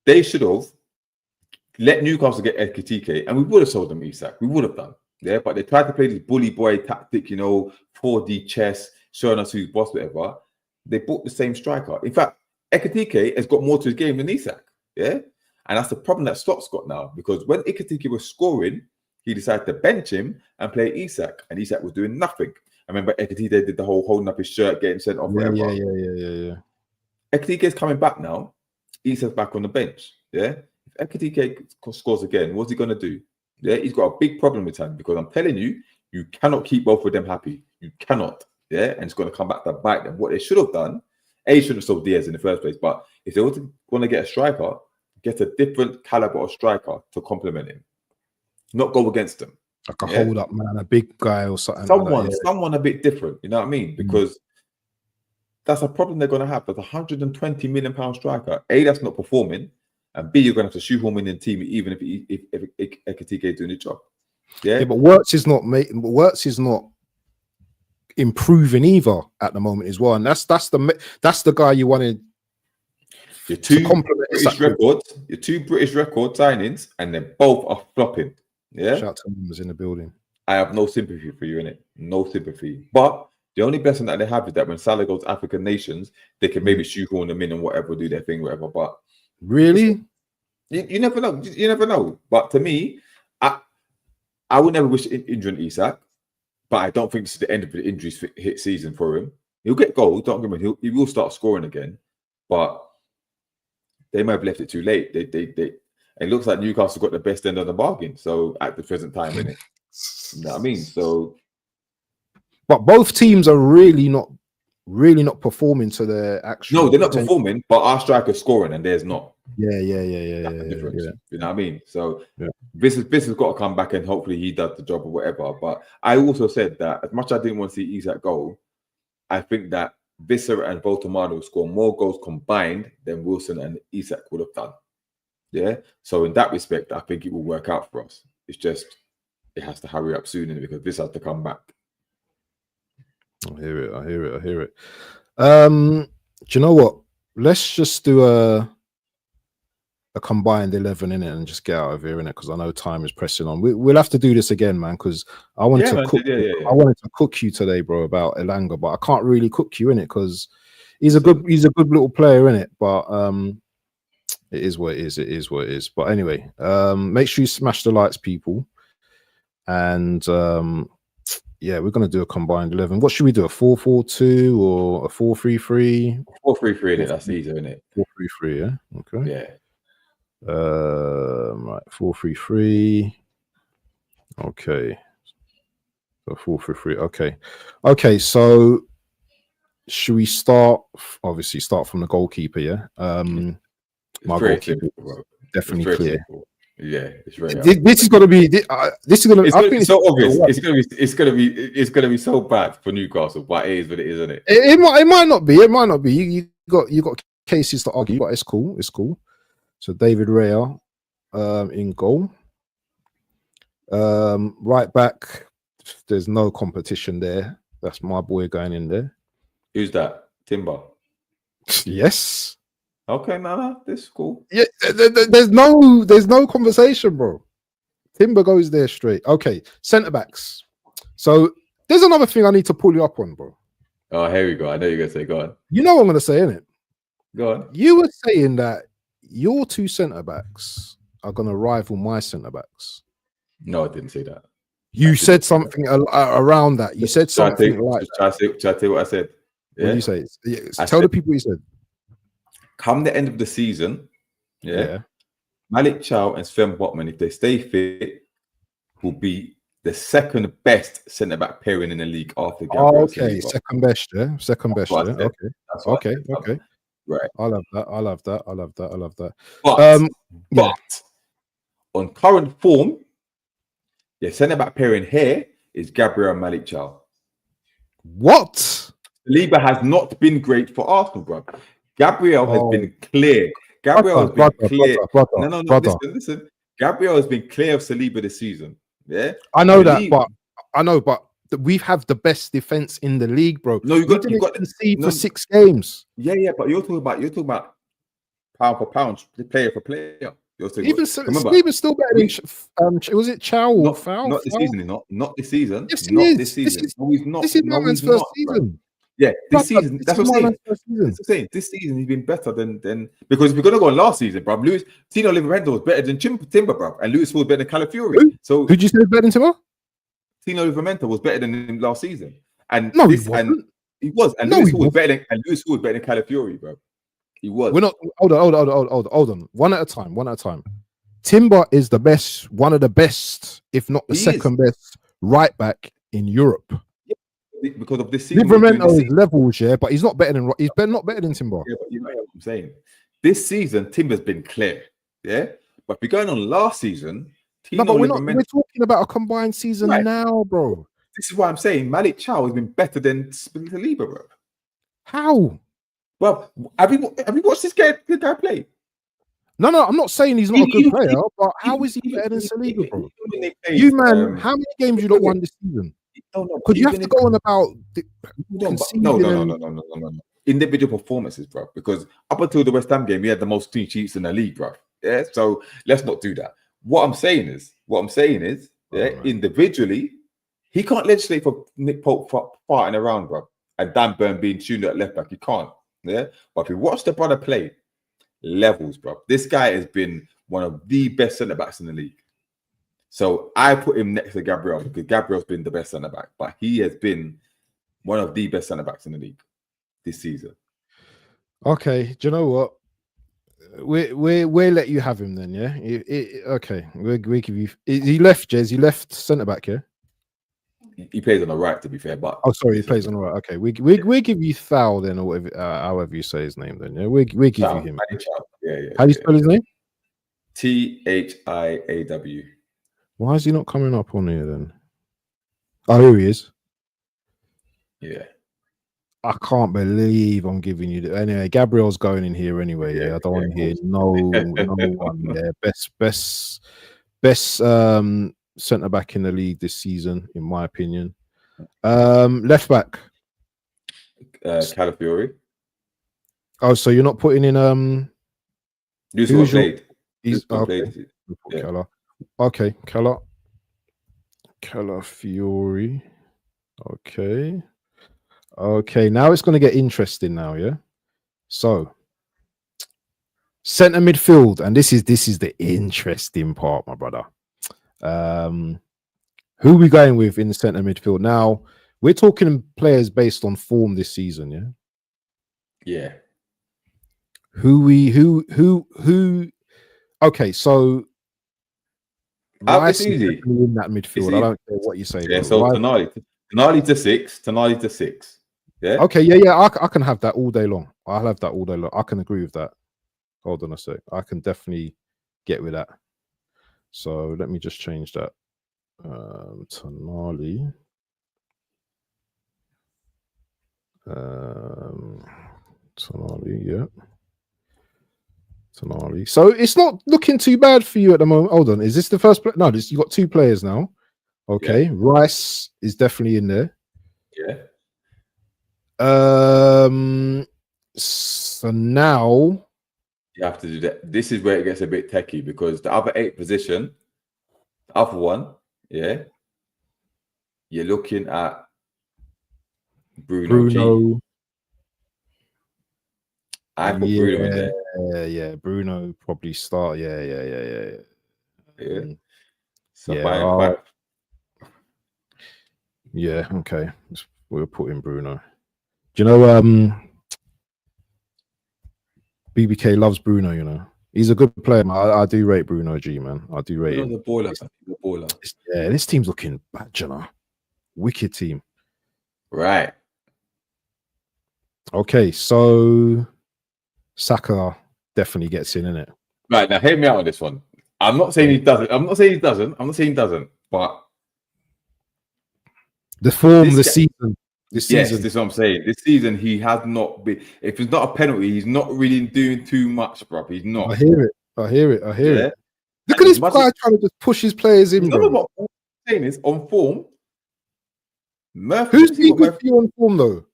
they should have let Newcastle get Ekitike and we would have sold them Isak. We would have done. Yeah. But they tried to play this bully boy tactic, 4D chess, showing us who's boss, whatever. They bought the same striker. In fact, Ekitike has got more to his game than Isak. Yeah. And that's the problem that Slot's got now, because when Ekitike was scoring, he decided to bench him and play Isak, and Isak was doing nothing. I remember Ekitike did the whole holding up his shirt, getting sent off. Yeah. Ekitike is coming back now. Isak's back on the bench. Yeah. If Ekitike scores again, what's he going to do? Yeah. He's got a big problem with him, because I'm telling you, you cannot keep both of them happy. You cannot. Yeah. And it's going to come back to bite them. What they should have done, should have sold Diaz in the first place. But if they want to get a striker, get a different caliber of striker to complement him, not go against them. Like a hold up man, a big guy or something. Someone a bit different. You know what I mean? Because that's a problem they're going to have. There's £120 million striker. A, that's not performing, and B, you're going to have to shoehorn him in the team, even if Ekitike is doing the job. Yeah, but Wirtz is not improving either at the moment as well, and that's the guy you wanted. Your two British record signings, and they both are flopping. Yeah, shout out to him was in the building. I have no sympathy for you, innit? No sympathy. But the only blessing that they have is that when Salah goes to African nations, they can maybe shoehorn them in and whatever, do their thing, whatever. But really, you never know. You never know. But to me, I would never wish injuring Isak, but I don't think this is the end of the injuries hit season for him. He'll get goals. Don't get me wrong. He will start scoring again, but they might have left it too late. It looks like Newcastle got the best end of the bargain. So at the present time, innit? You know what I mean? So, but both teams are really not performing to their actual. No, they're not performing, but our striker's scoring and theirs not. Yeah. You know what I mean? So this has got to come back, and hopefully he does the job or whatever. But I also said that as much as I didn't want to see Isak go, I think that Visser and Voltamado will score more goals combined than Wilson and Isak would have done. Yeah. So in that respect, I think it will work out for us. It's just it has to hurry up soon, because this has to come back. I hear it. Do you know what? Let's just do a combined 11 in it and just get out of here in it, because I know time is pressing on. We'll have to do this again, man, because I wanted I wanted to cook you today, bro, about Elanga, but I can't really cook you in it because he's a good little player in it, but it is what it is. But anyway, make sure you smash the likes, people, and yeah, we're gonna do a combined 11. What should we do? A 4-4-2 or a 4-3-3? 4-3-3 in it. That's easier, isn't it? 4-3-3, yeah. Okay. Yeah. Right, 4-3-3. Okay. So 4-3-3. Okay. So should we start? Obviously, start from the goalkeeper. Yeah. My goalkeeper, definitely clear. Simple. Yeah, it's very. This is going to be. This is going to. It's so obvious. It's going to be so bad for Newcastle, but it is what it is, isn't it? It might not be. It might not be. You got cases to argue, but it's cool. So David Raya, in goal. Right back, there's no competition there. That's my boy going in there. Who's that? Timber. Yes. Okay, no, this is cool. Yeah, there's no conversation, bro. Timber goes there straight. Okay, centre backs. So there's another thing I need to pull you up on, bro. Oh, here we go. I know you're gonna say, go on. You know what I'm gonna say, innit? Go on. You were saying that your two centre backs are gonna rival my centre backs. No, I didn't say that. You said something around that. You said something like that. Shall I tell you what I said? Yeah? What do you say? Tell the people what you said. Come the end of the season, Malik Chow and Sven Botman, if they stay fit, will be the second best centre back pairing in the league after Gabriel. Okay, second best, yeah. Second best, yeah. Okay. Right. I love that. But on current form, the centre back pairing here is Gabriel and Malik Chow. What? Saliba has not been great for Arsenal, bro. Gabriel has been clear. Gabriel has been clear. No. Listen. Gabriel has been clear of Saliba this season. Yeah, I know but we have the best defense in the league, bro. No, you got concede for 6 games. Yeah, but you're talking about pound for pound, player for player. Even Saliba's still better than was it Chow or Foul? Not this season, not this season. Yes, not this season. No, he's not. This is my man's first season. Bro. Yeah, this season. That's what I'm saying. This season he's been better than because if we're gonna go on last season, bro. Tino Livramento was better than Timber, bro, and Lewis was better than Calafiori. So who'd you say was better than Timber? Tino Livramento was better than him last season, and no, he wasn't. He was, and Lewis was better than Calafiori, bro. He was. We're not. Hold on. One at a time. Timber is the best, one of the best, if not the second best, right back in Europe. Because of this season, Livramento is levels, yeah, but he's not better than not better than Timber. Yeah, but you know what I'm saying. This season, Timber's been clear, yeah. But if you're going on last season, we're talking about a combined season now, bro. This is why I'm saying Malik Chow has been better than Saliba, bro. How? Well, have you watched this guy play? No, I'm not saying he's not a good player, but how is he better than Saliba, bro? You man, how many games you not won this season? Because you have to go on about no. Individual performances, bro. Because up until the West Ham game, we had the most clean sheets in the league, bro. Yeah, so let's not do that. What I'm saying is, individually, he can't legislate for Nick Pope farting around, bro, and Dan Burn being tuned at left back. He can't. Yeah, but if you watch the brother play, levels, bro. This guy has been one of the best centre backs in the league. So I put him next to Gabriel because Gabriel's been the best centre back, but he has been one of the best centre backs in the league this season. Okay, do you know what? We'll let you have him then, yeah. Okay, we give you. He left, Jez. He left centre back, yeah. He plays on the right, to be fair, but he plays on the right. Okay, we give you Thal then, or whatever, however you say his name then. Yeah, we give you him. Yeah. How do you spell his name? Thiaw. Why is he not coming up on here then? Oh, here he is. Yeah. I can't believe I'm giving you anyway. Gabriel's going in here anyway. Yeah, I don't want to hear no one there. Best centre back in the league this season, in my opinion. Left back. Calafiori. Oh, so you're not putting in who's played? He's okay. Yeah. Okay, Calafiori. Okay, now it's going to get interesting now, yeah? So, centre midfield, and this is the interesting part, my brother. Who are we going with in the centre midfield? Now, we're talking players based on form this season, yeah? Yeah. Okay, so it's easy in that midfield. I don't care what you say. Yeah, so Tonali to six. Yeah. Okay, yeah. I can have that all day long. I'll have that all day long. I can agree with that. Hold on a sec. I can definitely get with that. So let me just change that. Tonali. Tonali, yeah. Tonali. So it's not looking too bad for you at the moment. Hold on, is this the first? No, you got 2 players now. Okay, Yeah. Rice is definitely in there. Yeah. So now You have to do that. This is where it gets a bit techie because the other 8 position, the other one, yeah, you're looking at Bruno G. Bruno. I put Bruno in there. Yeah. Bruno probably start. Yeah. Yeah. So Yeah. fine. Yeah. Okay. We'll put in Bruno. Do you know? BBK loves Bruno. You know, he's a good player. Man. I do rate Bruno G. Man, I do rate him. The baller. The baller. Yeah, this team's looking bad. You know, wicked team. Right. Okay, so Saka definitely gets in it. Right, now hear me out on this one. I'm not saying he doesn't. I'm not saying he doesn't. But the form, the season. Yes, this is what I'm saying. This season, he has not been. If it's not a penalty, he's not really doing too much, bro. He's not. I hear it. Look at this guy trying to just push his players in, bro. What I'm saying is, on form, Murphy. Who's he good for you on form, though?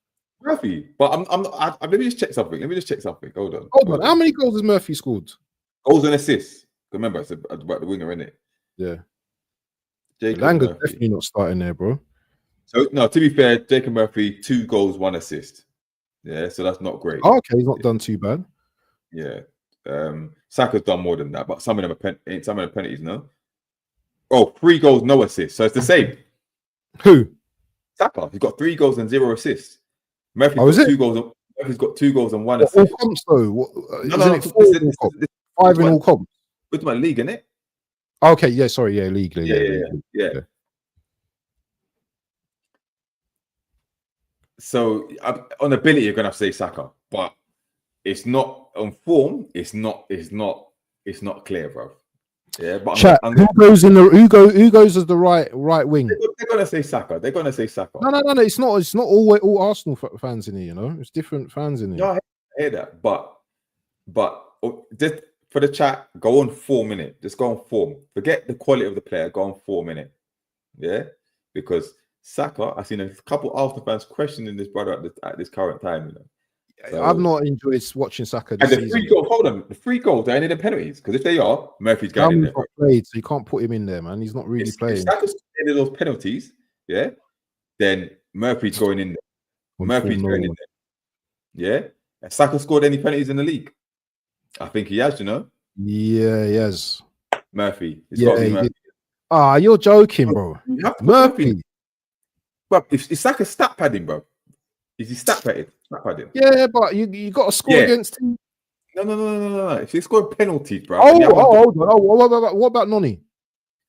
Murphy. But let me just check something. Hold on. How many goals has Murphy scored? Goals and assists. Remember, it's about the winger, isn't it? Yeah. Jacob Langer's Murphy. definitely not starting there, bro. So, no, to be fair, Jacob Murphy, 2 goals, 1 assist. Yeah, so that's not great. Oh, okay, he's not done too bad. Yeah. Saka's done more than that, but some of them are penalties, no? Oh, 3 goals, no assists. So it's the same. Who? Saka. He's got 3 goals and 0 assists. Murphy's got 2 goals. Murphy's got 2 goals and 1 assist. All comps, though. No. 5 in all comps. With my league, isn't it? Okay, yeah, sorry, yeah, league. Yeah. So on ability, you're gonna have to say Saka, but it's not on form. It's not clear, bro. Yeah, but who goes as the right wing? They're gonna say Saka. No. It's not all Arsenal fans in here. You know, it's different fans in here. No, I hear that, but just for the chat, go on 4 minutes. Just go on form. Forget the quality of the player. Go on 4 minutes. Yeah, because Saka, I've seen a couple of Arsenal fans questioning this brother at this current time. You know, so, I've not enjoyed watching Saka this season. The 3 goals, they ain't in the penalties because if they are, Murphy's going in there. Not played, so you can't put him in there, man. He's not really playing. If Saka's in those penalties, yeah, then Murphy's going in there. Murphy's going in there. Yeah, has Saka scored any penalties in the league? I think he has. You know. Yeah, he has. Murphy. It's got to be Murphy. You're joking, bro. Murphy. But if Saka's stat padding, bro, is he stat padding? Yeah, but you got to score against him. No. If he scored penalties, bro. Hold on. What about Noni?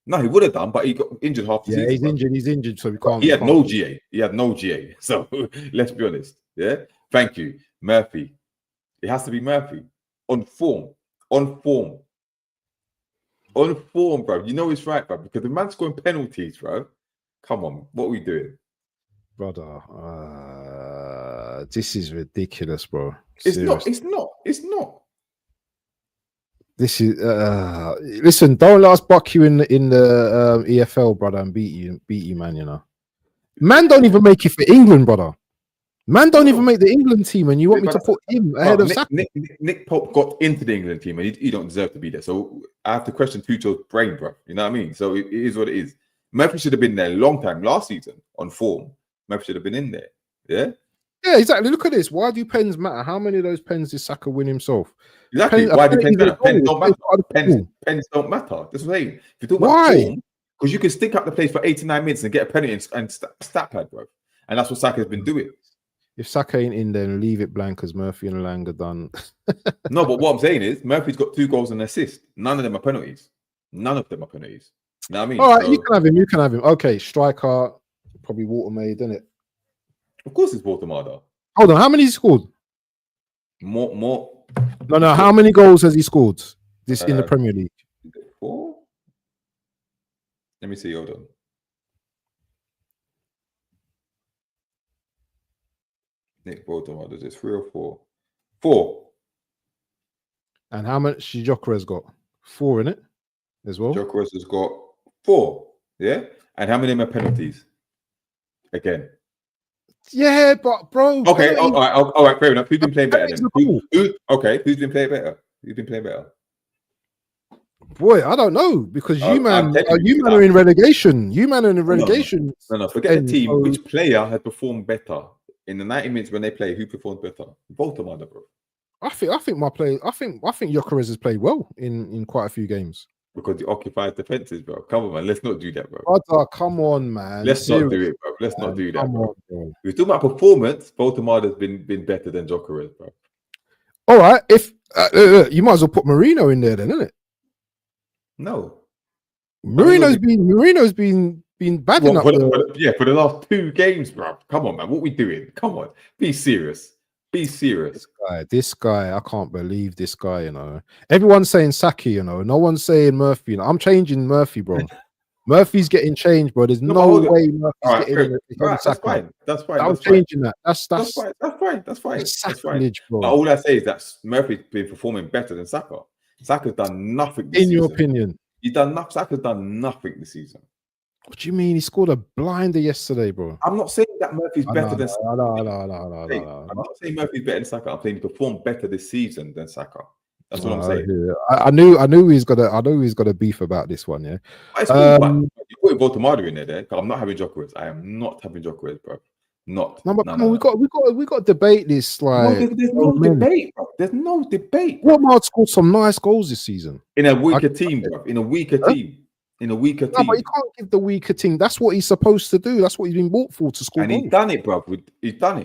No, he would have done, but he got injured half the season. He's injured, so we can't. He had no GA. So let's be honest. Yeah. Thank you, Murphy. It has to be Murphy on form, bro. You know it's right, bro, because the man's scoring penalties, bro. Come on, what are we doing? Brother, this is ridiculous, bro. It's not. This is listen, don't let us buck you in the EFL, brother, and beat you, man. You know, man don't even make it for England, brother. Man don't even make the England team, and you want me to put him ahead of Saka? Nick Pope got into the England team, and he don't deserve to be there. So I have to question Tuchel's brain, bro. You know what I mean? So it is what it is. Murphy should have been there a long time last season on form. Murphy should have been in there. Yeah? Yeah, exactly. Look at this. Why do pens matter? How many of those pens did Saka win himself? Exactly. Why do pens matter? Pens don't matter. Pens don't matter. That's what I'm saying. If you talk about form, because you can stick up the place for 89 minutes and get a penalty and stat pad, bro. And that's what Saka's been doing. If Saka ain't in there, leave it blank as Murphy and Lang are done. No, but what I'm saying is Murphy's got 2 goals and assists. None of them are penalties. You know what I mean? All right, you can have him. Okay, striker, probably Watermaid, isn't it? Of course it's Watermaid. Hold on, how many he scored? More. No. How many goals has he scored in the Premier League? 4? Let me see. Hold on. Nick Watermaid, is it 3 or 4? 4. And how much Gyökeres got? 4 in it as well. Gyökeres has got 4. Yeah. And how many of them are penalties? Again. Yeah, but bro. Okay. All right. Fair enough. Who's been playing better then? Who's been playing better? Who's been playing better? Boy, I don't know because you man are in relegation. You man are in relegation. No. Forget the team. So, which player has performed better in the 90 minutes when they play? Who performed better? Both of them, bro. I think my play. I think Gyökeres has played well in quite a few games because he occupies defenses, bro. Come on, man. Let's not do that, bro. Brother, come on, man. Let's not do it, bro. Let's not do that, bro. We're talking about performance. Both of them has been better than Gyökeres, bro. All right, if you might as well put Marino in there, then, isn't it? No, Marino's been bagging up. For the last 2 games, bro. Come on, man. What we doing? Come on, be serious. Be serious. This guy, I can't believe this guy. You know, everyone's saying Saki. You know, no one's saying Murphy. You know, I'm changing Murphy, bro. Murphy's getting changed, bro. There's no way Murphy's getting That's fine. I'm changing that. That's fine. That's fine. Sacrilege, bro. But all I say is that Murphy's been performing better than Saka. Saka's done nothing this season. In your opinion? Saka's done nothing this season. What do you mean? He scored a blinder yesterday, bro. I'm not saying that Murphy's better than Saka. No. I'm not saying Murphy's better than Saka. I'm saying he performed better this season than Saka. That's what I'm saying. I knew he's got a beef about this one. Yeah. It's cool, but you're putting Voltamada in there. I'm not having Gyökeres. I am not having Gyökeres, bro. Not. No, but come on, we got to debate this. Like, there's no debate, bro. There's no debate. Watmard scored some nice goals this season in a weaker team, bro. In a weaker team. No, but you can't give the weaker team. That's what he's supposed to do. That's what he's been bought for, to score. And goals. He's done it, bro. He's done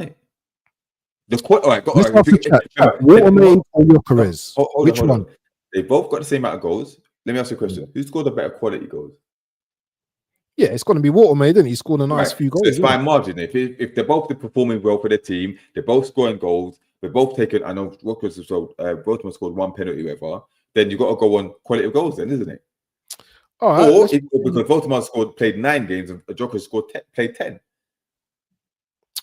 it. All right. Watermaid or Gyökeres? Which one? They both got the same amount of goals. Let me ask you a question. Who scored the better quality goals? Yeah, it's going to be Watermaid, isn't he? He scored a nice few goals. So it's by margin. If they're both performing well for their team, they're both scoring goals, they're both taking, I know Watermaid scored 1 penalty, whatever, then you've got to go on quality of goals then, isn't it? All right, because Voldemar played 9 games and Gyökeres played 10.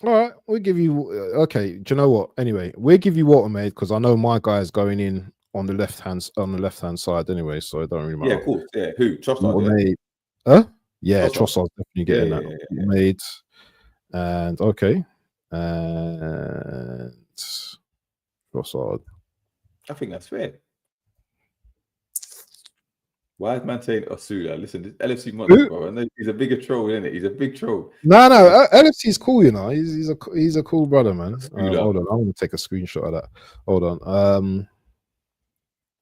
All right, we'll give you. Okay, do you know what? Anyway, we'll give you Watermaid because I know my guy is going in on the left hand side anyway, so it don't really matter. Yeah, cool. Yeah, who? Trossard. Huh? Yeah, Trossard's definitely getting that. Made and okay, and Trossard. I think that's fair. Why is man saying Osula? Listen, this LFC monster, bro. I know he's a bigger troll, isn't it? He's a big troll. No, LFC's cool, you know. He's a cool brother, man. Hold on, I want to take a screenshot of that. Hold on.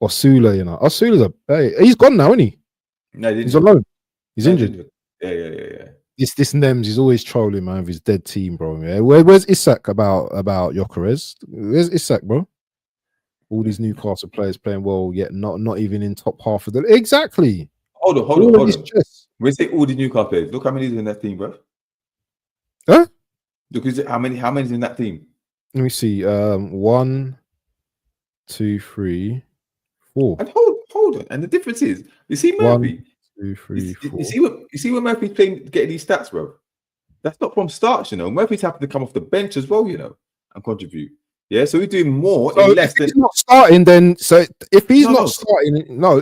Osula, you know. He's gone now, isn't he? No, he's alone. He's injured. Yeah. This Nems, he's always trolling, man, with his dead team, bro. Yeah. Where's Isak about Gyökeres? Where's Isak, bro? All these Newcastle players playing well, yet not even in top half of the exactly. Hold on. We say all these Newcastle players. Look how many is in that team, bro. Huh? Look, how many is in that team? Let me see. 1, 2, 3, 4. And hold on. And the difference is, you see Murphy. 1, 2, 3, 4. You see what Murphy's playing, getting these stats, bro. That's not from starts, you know. Murphy's happy to come off the bench as well, you know, and contribute. Yeah, so we're doing more in less than. If he's not starting, then if he's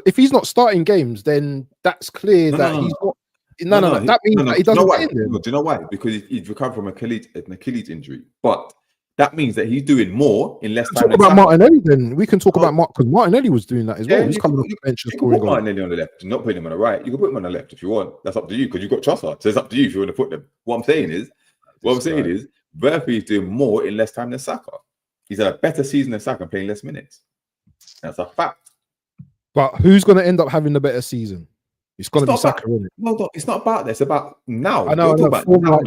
if he's not starting games, then that's clear that he's not. No. That means that he doesn't. Do you know why? Because he's recovered from an Achilles injury. But that means that he's doing more in less time. Talk about Martinelli, then we can talk about because Martinelli was doing that as well. He's coming off the bench and scoring. Martinelli on the left. You're not putting him on the right. You can put him on the left if you want. That's up to you because you've got Trossard. So it's up to you if you want to put them. What I'm saying is, Murphy is doing more in less time than Saka. He's had a better season than Saka playing less minutes. That's a fact. But who's going to end up having the better season? It's going to be Saka, isn't it? No, it's not about that. It's about now. I know. About now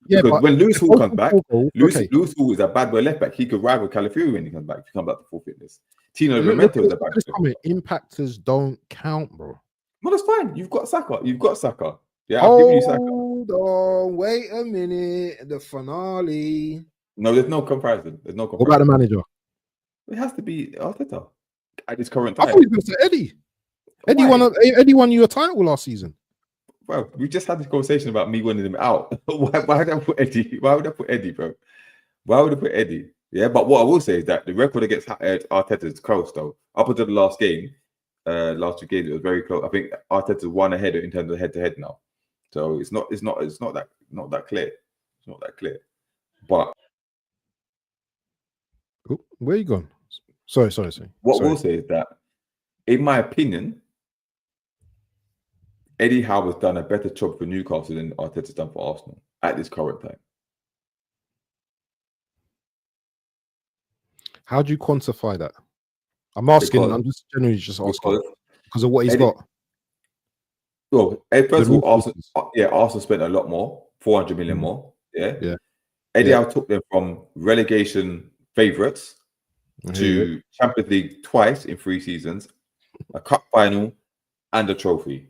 because when Lewis Hall comes back, Lewis Hall is a bad boy left back. He could rival Calafiori when he comes back. If he comes back to full fitness. Tino Livramento is a bad boy. Impactors don't count, bro. Well, that's fine. You've got Saka. Yeah, I'll give you Saka. Hold on. Wait a minute. The finale. No, there's no comparison. What about the manager? It has to be Arteta at this current time. I thought he was going to say Eddie. Eddie won you a title last season. Well, we just had this conversation about me winning him out. Why would I put Eddie? Why would I put Eddie, bro? Why would I put Eddie? Yeah, but what I will say is that the record against Arteta is close though. Up until the last game, last 2 games, it was very close. I think Arteta's one ahead in terms of head-to-head now. So it's not that clear. It's not that clear. But where are you gone? Sorry. What we'll say is that, in my opinion, Eddie Howe has done a better job for Newcastle than Arteta's done for Arsenal at this current time. How do you quantify that? I'm asking. I'm just generally just asking because of what he's got. Well, first of all, Arsenal spent a lot more, 400 million more. Yeah. Eddie Howe took them from relegation favourites to Champions League twice in 3 seasons, a cup final, and a trophy.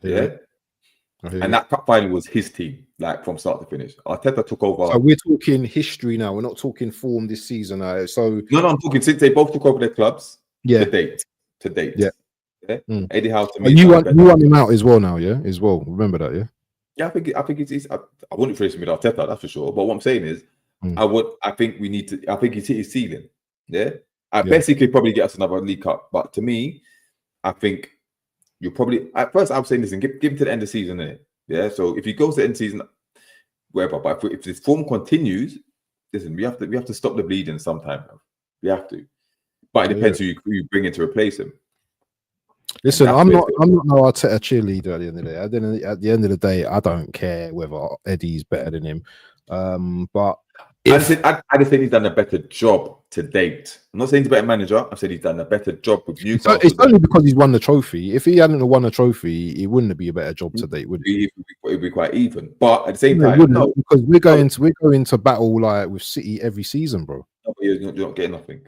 And that cup final was his team, like from start to finish. Arteta took over. So we're talking history now. We're not talking form this season. So no, I'm talking since they both took over their clubs. To date. Eddie Howe to me. You want him out as well now, as well. Remember that, Yeah, I think it's. I wouldn't face him with Arteta, that's for sure. But what I'm saying is, I think he's hit his ceiling. Yeah, at best he could probably get us another League Cup. But to me, I think you're probably at first. I'm saying, listen, give him to the end of the season, innit? Yeah. So if he goes to the end of the season, whatever. But if this form continues, listen, we have to stop the bleeding sometime. We have to. But it depends who you bring in to replace him. Listen, I'm not no Arteta cheerleader at the end of the day. At the end of the day, I don't care whether Eddie's better than him. But I just think he's done a better job to date. I'm not saying he's a better manager. I said he's done a better job with Newcastle. It's only because he's won the trophy. If he hadn't won a trophy, it wouldn't be a better job to date, would it? It'd be quite even. But at the same time, because we're going to battle like with City every season, bro. No, but you're not getting nothing.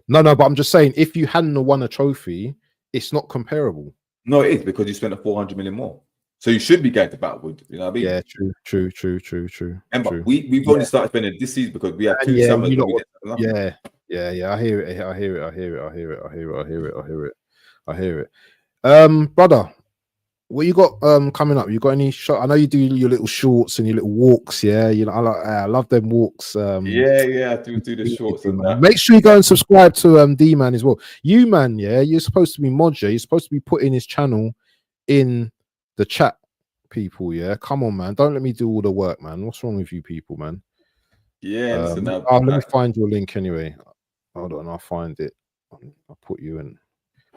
No, but I'm just saying, if you hadn't won a trophy, it's not comparable. No, it is because you spent 400 million more. So you should be going to battle with, you know what I mean? Yeah, true. Remember, we've only started spending this season because we had 2 summers. Yeah. I hear it. Brother, what you got coming up? You got any shot? I know you do your little shorts and your little walks. Yeah, you know, I love them walks. I do the shorts and that. Make sure you go and subscribe to D Man as well. You man, you're supposed to be Modja. You're supposed to be putting his channel in the chat, people. Yeah, come on, man. Don't let me do all the work, man. What's wrong with you people, man? Yeah. Let me find your link anyway. Hold on, I'll find it. I'll put you in.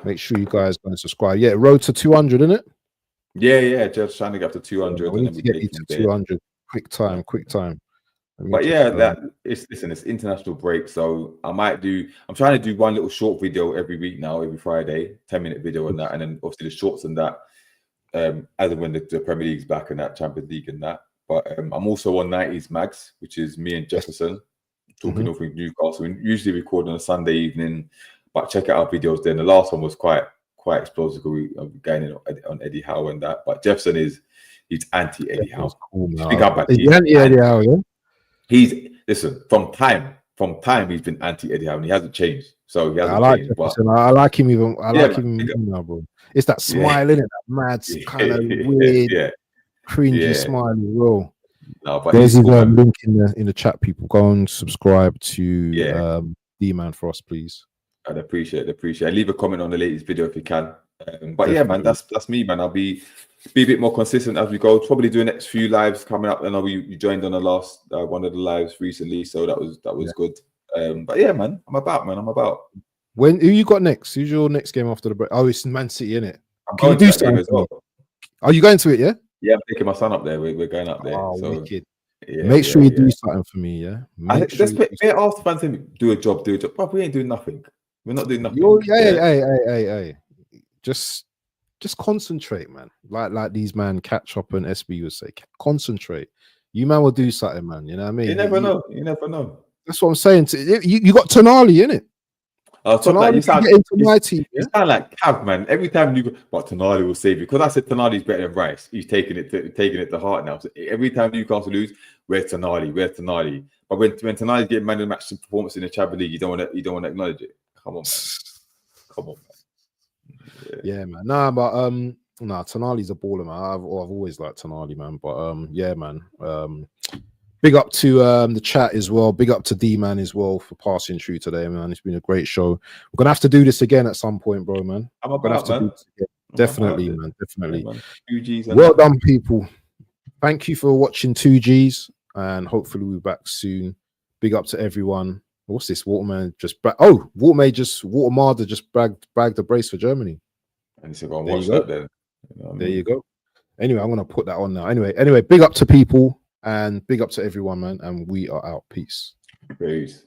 Make sure you guys go and subscribe. Yeah, road to 200, isn't it? Yeah, just trying to get up to 200. We need to get you to 200. Quick time. But it's international break, so I'm trying to do one little short video every week now, every Friday, 10-minute video and that, and then obviously the shorts and that, as and when the Premier League's back and that, Champions League and that. But I'm also on 90s Mags, which is me and Jefferson talking over Newcastle. We usually record on a Sunday evening, but check out our videos there. And the last one was quite explosive. We going in on Eddie Howe and that. But Jefferson he's anti Eddie Howe. Cool, Speak up, he's anti Eddie Howe, yeah. Listen, from time he's been anti Eddie Howe and he hasn't changed. So he hasn't changed. Jefferson. I like him even. I like him now, bro. It's that smile, isn't it? That mad kind of weird, cringy smile as well. No, but there's his link in the chat. People go and subscribe to D-Man for us, please. I'd appreciate it. Leave a comment on the latest video if you can. But yeah, man, that's me, man. I'll be a bit more consistent as we go. Probably do the next few lives coming up. I know you joined on the last one of the lives recently, so that was good. But yeah, man, I'm about. Who you got next? Who's your next game after the break? Oh, it's Man City, innit? Can you do something as well? Are you going to it? Yeah. Yeah, I'm taking my son up there. We're going up there. Oh, so wicked. Make sure you do something for me, yeah. Let's ask fans to do a job. But we ain't doing nothing. We're not doing nothing. Hey. Just concentrate, man. Like these man Catch Up and SB would say, concentrate. You man will do something, man. You know what I mean? You never know. That's what I'm saying. You got Tonali, innit? Tonali, you sound like Cav, man. Every time you go, but Tonali will save you. Because I said Tonali's better than Rice. He's taking it to heart now. So every time Newcastle lose, where's Tonali? But when Tonali's getting man of the match performance in the Champions League, you don't want to acknowledge it. Come on, man. Yeah, man. But Tonali's a baller, man. I've always liked Tonali, man. But yeah, man. Big up to the chat as well. Big up to D-Man as well for passing through today, man. It's been a great show. We're gonna have to do this again at some point, bro, man. I'm gonna have to man. do this again. Definitely, man. Definitely. Yeah, man. Well done, people. Thank you for watching 2Gs, and hopefully we'll be back soon. Big up to everyone. What's this? Waterman just Watermada just bragged a brace for Germany. And so go and watch that then. You know there you go. Anyway, I'm gonna put that on now. Anyway, big up to people and big up to everyone, man. And we are out. Peace. Peace.